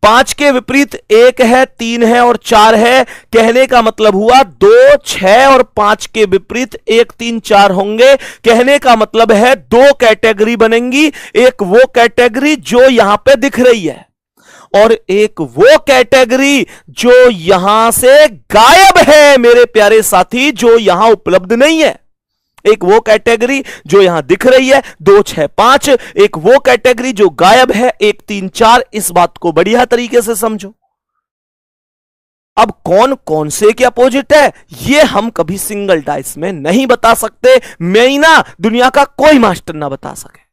S1: 5 के विपरीत 1 है, 3 है और 4 है। कहने का मतलब हुआ 2 6 और 5 के विपरीत 1 3 4 होंगे। कहने का मतलब है 2 कैटेगरी बनेंगी। एक वो कैटेगरी जो यहां पे दिख रही है और एक वो कैटेगरी जो यहां से गायब है मेरे प्यारे साथी, जो यहां उपलब्ध नहीं है। एक वो कैटेगरी जो यहां दिख रही है 2 6 5, एक वो कैटेगरी जो गायब है 1 3 4। इस बात को बढ़िया तरीके से समझो। अब कौन कौन से के अपोजिट है ये हम कभी सिंगल डाइस में नहीं बता सकते। मैं ही ना, दुनिया का कोई मास्टर ना बता सके।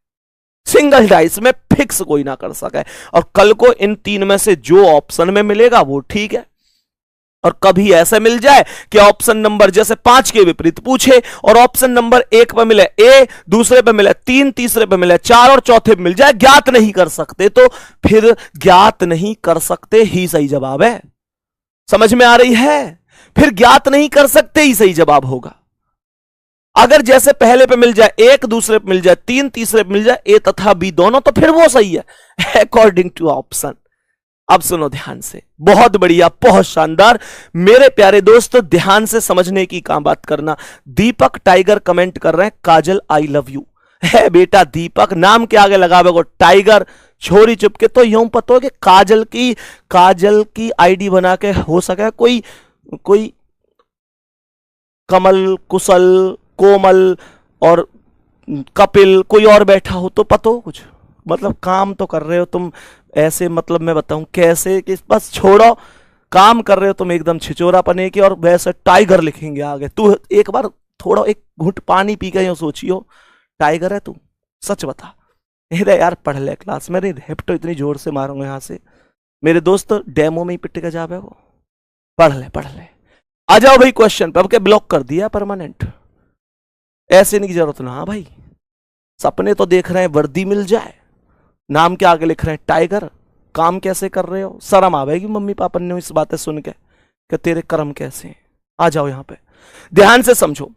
S1: सिंगल डाइस में फिक्स कोई ना कर सके। और कल को इन 3 में से जो ऑप्शन में मिलेगा वो ठीक है। और कभी ऐसा मिल जाए कि ऑप्शन नंबर जैसे 5 के विपरीत पूछे और ऑप्शन नंबर 1 पर मिले ए, दूसरे पर मिले 3, तीसरे पर मिले 4 और चौथे पर मिल जाए ज्ञात नहीं कर सकते, तो फिर ज्ञात नहीं कर सकते ही सही जवाब है। समझ में आ रही है? फिर ज्ञात नहीं कर सकते ही सही जवाब होगा। अगर जैसे पहले पे मिल जाए 1, दूसरे पे मिल जाए 3, तीसरे पे मिल जाए ए तथा बी दोनों, तो फिर वो सही है अकॉर्डिंग टू ऑप्शन। अब सुनो ध्यान से, बहुत बढ़िया, बहुत शानदार। मेरे प्यारे दोस्त ध्यान से समझने की काम बात करना। दीपक टाइगर कमेंट कर रहे हैं, काजल आई लव यू। है बेटा दीपक, नाम के आगे लगा हुआ टाइगर, छोरी चुपके तो यूं पता हो कि काजल की आईडी बना के हो सके कोई कमल, कुशल, कोमल और कपिल कोई और बैठा हो तो पता हो कुछ। मतलब काम तो कर रहे हो तुम ऐसे, मतलब मैं बताऊं कैसे कि बस छोड़ो, काम कर रहे हो तुम एकदम छिचोरा पने के और वैसे टाइगर लिखेंगे आगे। तू एक बार थोड़ा एक घुट पानी पी के यूं सोचियो, टाइगर है तू, सच बता। अरे यार पढ़ ले क्लास में, हेप्टो इतनी जोर से मारूंगा यहां से मेरे दोस्त, डेमो में ही पिट के जावे वो। पढ़ ले। आ जाओ भाई क्वेश्चन पे। अब के ब्लॉक कर दिया परमानेंट, ऐसे नहीं की जरूरत ना। हाँ भाई, सपने तो देख रहे हैं वर्दी मिल जाए, नाम के आगे लिख रहे हैं टाइगर, काम कैसे कर रहे हो। शर्म आवेगी मम्मी पापा ने इस बातें सुन के कि तेरे कर्म कैसे हैं। आ जाओ यहां पे, ध्यान से समझो।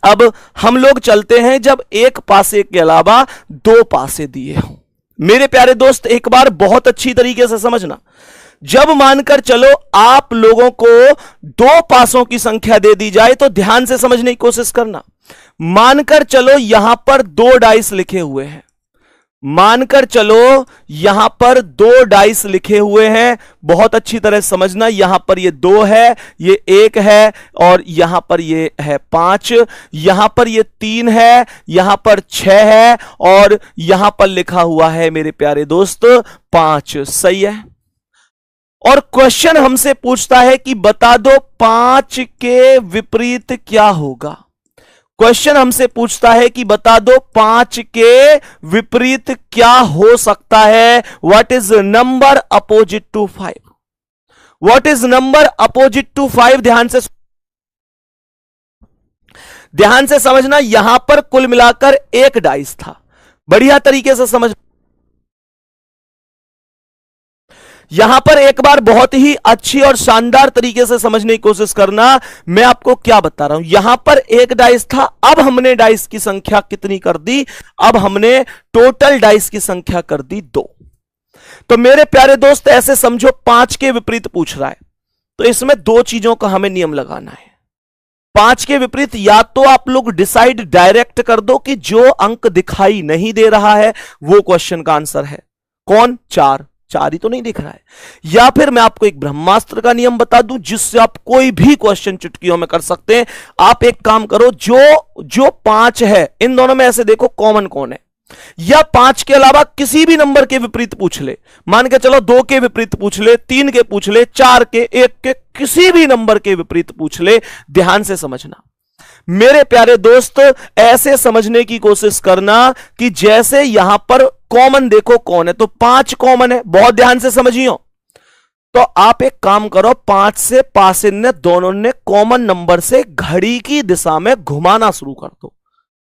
S1: अब हम लोग चलते हैं जब एक पासे के अलावा 2 पासे दिए हों। मेरे प्यारे दोस्त एक बार बहुत अच्छी तरीके से समझना, जब मानकर चलो आप लोगों को 2 पासों की संख्या दे दी जाए तो ध्यान से समझने की कोशिश करना। मानकर चलो यहां पर 2 डाइस लिखे हुए हैं, मानकर चलो यहां पर 2 डाइस लिखे हुए हैं, बहुत अच्छी तरह समझना। यहां पर ये 2 है, ये 1 है और यहां पर ये है 5, यहां पर ये 3 है, यहां पर 6 है और यहां पर लिखा हुआ है मेरे प्यारे दोस्त 5। सही है। और क्वेश्चन हमसे पूछता है कि बता दो 5 के विपरीत क्या होगा। क्वेश्चन हमसे पूछता है कि बता दो 5 के विपरीत क्या हो सकता है। What is number opposite to 5? What is number opposite to 5? ध्यान से समझना। यहां पर कुल मिलाकर 1 डाइस था, बढ़िया तरीके से समझ। यहां पर एक बार बहुत ही अच्छी और शानदार तरीके से समझने की कोशिश करना। मैं आपको क्या बता रहा हूं, यहां पर 1 डाइस था, अब हमने डाइस की संख्या कितनी कर दी? अब हमने टोटल डाइस की संख्या कर दी 2। तो मेरे प्यारे दोस्त ऐसे समझो 5 के विपरीत पूछ रहा है, तो इसमें 2 चीजों का हमें नियम लगाना है। 5 के विपरीत या तो आप लोग डिसाइड डायरेक्ट कर दो कि जो अंक दिखाई नहीं दे रहा है वो क्वेश्चन का आंसर है। कौन? 4 ही तो नहीं दिख रहा है। या फिर मैं आपको एक ब्रह्मास्त्र का नियम बता दूं जिससे आप कोई भी क्वेश्चन चुटकियों में कर सकते हैं। आप एक काम करो, जो 5 है इन दोनों में ऐसे देखो कॉमन कौन है, या 5 के अलावा किसी भी नंबर के विपरीत पूछ ले। मान के चलो 2 के विपरीत पूछ ले, 3 के पूछ ले, 4 के, 1 के, किसी भी नंबर के विपरीत पूछ ले। ध्यान से समझना मेरे प्यारे दोस्त, ऐसे समझने की कोशिश करना कि जैसे यहां पर कॉमन देखो कौन है, तो 5 कॉमन है। बहुत ध्यान से समझियो। तो आप एक काम करो, 5 से पासिन ने दोनों ने कॉमन नंबर से घड़ी की दिशा में घुमाना शुरू कर दो।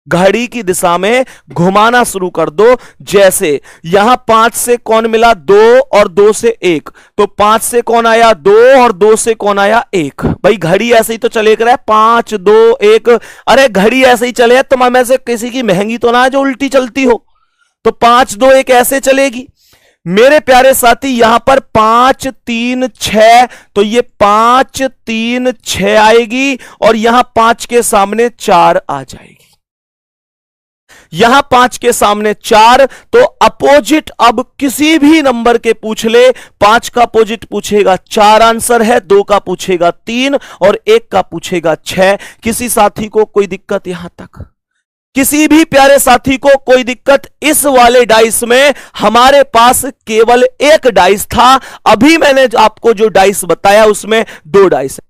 S1: घड़ी की दिशा में घुमाना शुरू कर दो। जैसे यहां 5 से कौन मिला? 2 और 2 से 1, तो 5 से कौन आया? 2 और 2 से कौन आया? 1। भाई घड़ी ऐसे ही तो चले कर 5 2 1। अरे घड़ी ऐसे ही चले, तुम में से किसी की महंगी तो ना है जो उल्टी चलती हो। तो 5 2 1 ऐसे चलेगी। मेरे प्यारे साथी यहां पर 5 3 6, तो ये 5 3 6 आएगी और यहां 5 के सामने 4 आ जाएगी। यहां 5 के सामने 4, तो अपोजिट अब किसी भी नंबर के पूछ ले, 5 का अपोजिट पूछेगा 4 आंसर है, 2 का पूछेगा 3 और 1 का पूछेगा 6। किसी साथी को कोई दिक्कत यहां तक? किसी भी प्यारे साथी को कोई दिक्कत? इस वाले डाइस में हमारे पास केवल एक डाइस था। अभी मैंने आपको जो डाइस बताया उसमें 2 डाइस है।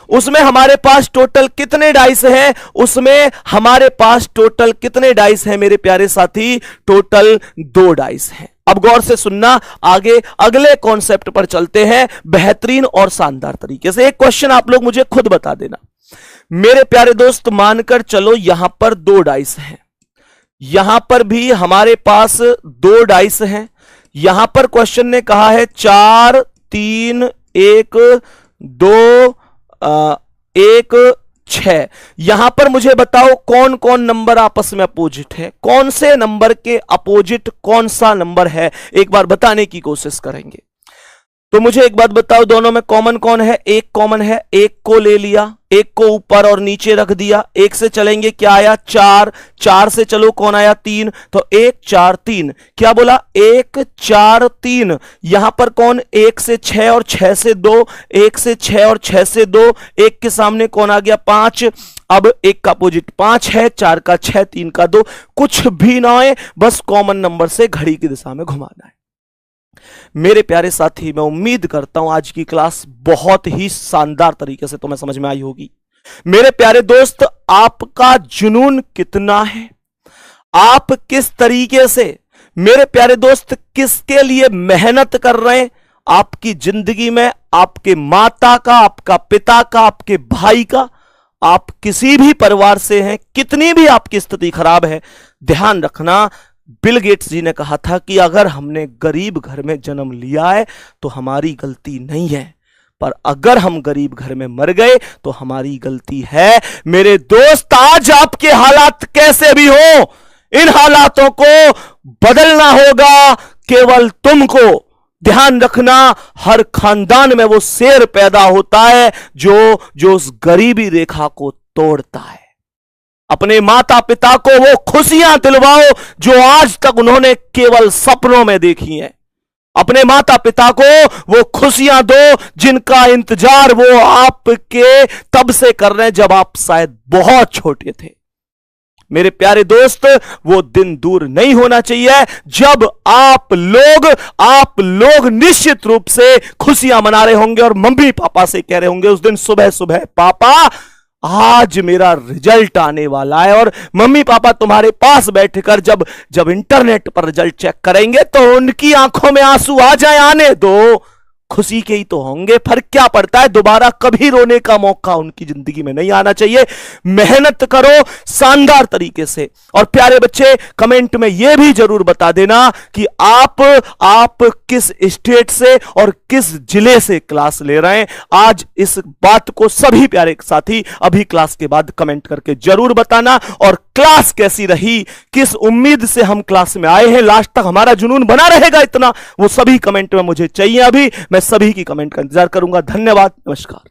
S1: उसमें हमारे पास टोटल कितने डाइस हैं? उसमें हमारे पास टोटल कितने डाइस हैं मेरे प्यारे साथी? टोटल 2 डाइस हैं। अब गौर से सुनना, आगे अगले कॉन्सेप्ट पर चलते हैं बेहतरीन और शानदार तरीके से। एक क्वेश्चन आप लोग मुझे खुद बता देना मेरे प्यारे दोस्त। मानकर चलो यहां पर 2 डाइस हैं, यहां पर भी हमारे पास 2 डाइस हैं। यहां पर क्वेश्चन ने कहा है 4 3 1 2 1 6। यहां पर मुझे बताओ कौन कौन नंबर आपस में अपोजिट है? कौन से नंबर के अपोजिट कौन सा नंबर है? एक बार बताने की कोशिश करेंगे। तो मुझे एक बात बताओ, दोनों में कॉमन कौन है? 1 कॉमन है। 1 को ले लिया, 1 को ऊपर और नीचे रख दिया। 1 से चलेंगे, क्या आया? 4। 4 से चलो, कौन आया? 3। तो 1 4 3। क्या बोला? 1 4 3। यहां पर कौन? 1 से 6 और 6 से 2। 1 से 6 और 6 से 2। 1 के सामने कौन आ गया? 5। अब 1 का अपोजिट 5 है, 4 का 6, 3 का 2। कुछ भी ना है, बस कॉमन नंबर से घड़ी की दिशा में घुमाना है। मेरे प्यारे साथी, मैं उम्मीद करता हूं आज की क्लास बहुत ही शानदार तरीके से तुम्हें समझ में आई होगी। मेरे प्यारे दोस्त, आपका जुनून कितना है? आप किस तरीके से मेरे प्यारे दोस्त किसके लिए मेहनत कर रहे हैं? आपकी जिंदगी में आपके माता का, आपका पिता का, आपके भाई का, आप किसी भी परिवार से हैं, कितनी भी आपकी स्थिति खराब है, ध्यान रखना बिल गेट्स जी ने कहा था कि अगर हमने गरीब घर में जन्म लिया है तो हमारी गलती नहीं है, पर अगर हम गरीब घर में मर गए तो हमारी गलती है। मेरे दोस्त, आज आपके हालात कैसे भी हो, इन हालातों को बदलना होगा केवल तुमको। ध्यान रखना, हर खानदान में वो शेर पैदा होता है जो उस गरीबी रेखा को तोड़ता है। अपने माता पिता को वो खुशियां दिलवाओ जो आज तक उन्होंने केवल सपनों में देखी हैं। अपने माता पिता को वो खुशियां दो जिनका इंतजार वो आपके तब से कर रहे हैं जब आप शायद बहुत छोटे थे। मेरे प्यारे दोस्त, वो दिन दूर नहीं होना चाहिए जब आप लोग निश्चित रूप से खुशियां मना रहे होंगे और मम्मी पापा से कह रहे होंगे उस दिन सुबह सुबह, पापा आज मेरा रिजल्ट आने वाला है। और मम्मी पापा तुम्हारे पास बैठकर जब इंटरनेट पर रिजल्ट चेक करेंगे तो उनकी आंखों में आंसू आ जाए, आने दो, खुशी के ही तो होंगे। फर्क क्या पड़ता है, दोबारा कभी रोने का मौका उनकी जिंदगी में नहीं आना चाहिए। मेहनत करो शानदार तरीके से। और प्यारे बच्चे, कमेंट में यह भी जरूर बता देना कि आप किस स्टेट से और किस जिले से क्लास ले रहे हैं। आज इस बात को सभी प्यारे साथी अभी क्लास के बाद कमेंट करके जरूर बताना। और क्लास कैसी रही, किस उम्मीद से हम क्लास में आए हैं, लास्ट तक हमारा जुनून बना रहेगा इतना, वो सभी कमेंट में मुझे चाहिए। अभी मैं सभी की कमेंट का इंतजार करूंगा। धन्यवाद, नमस्कार।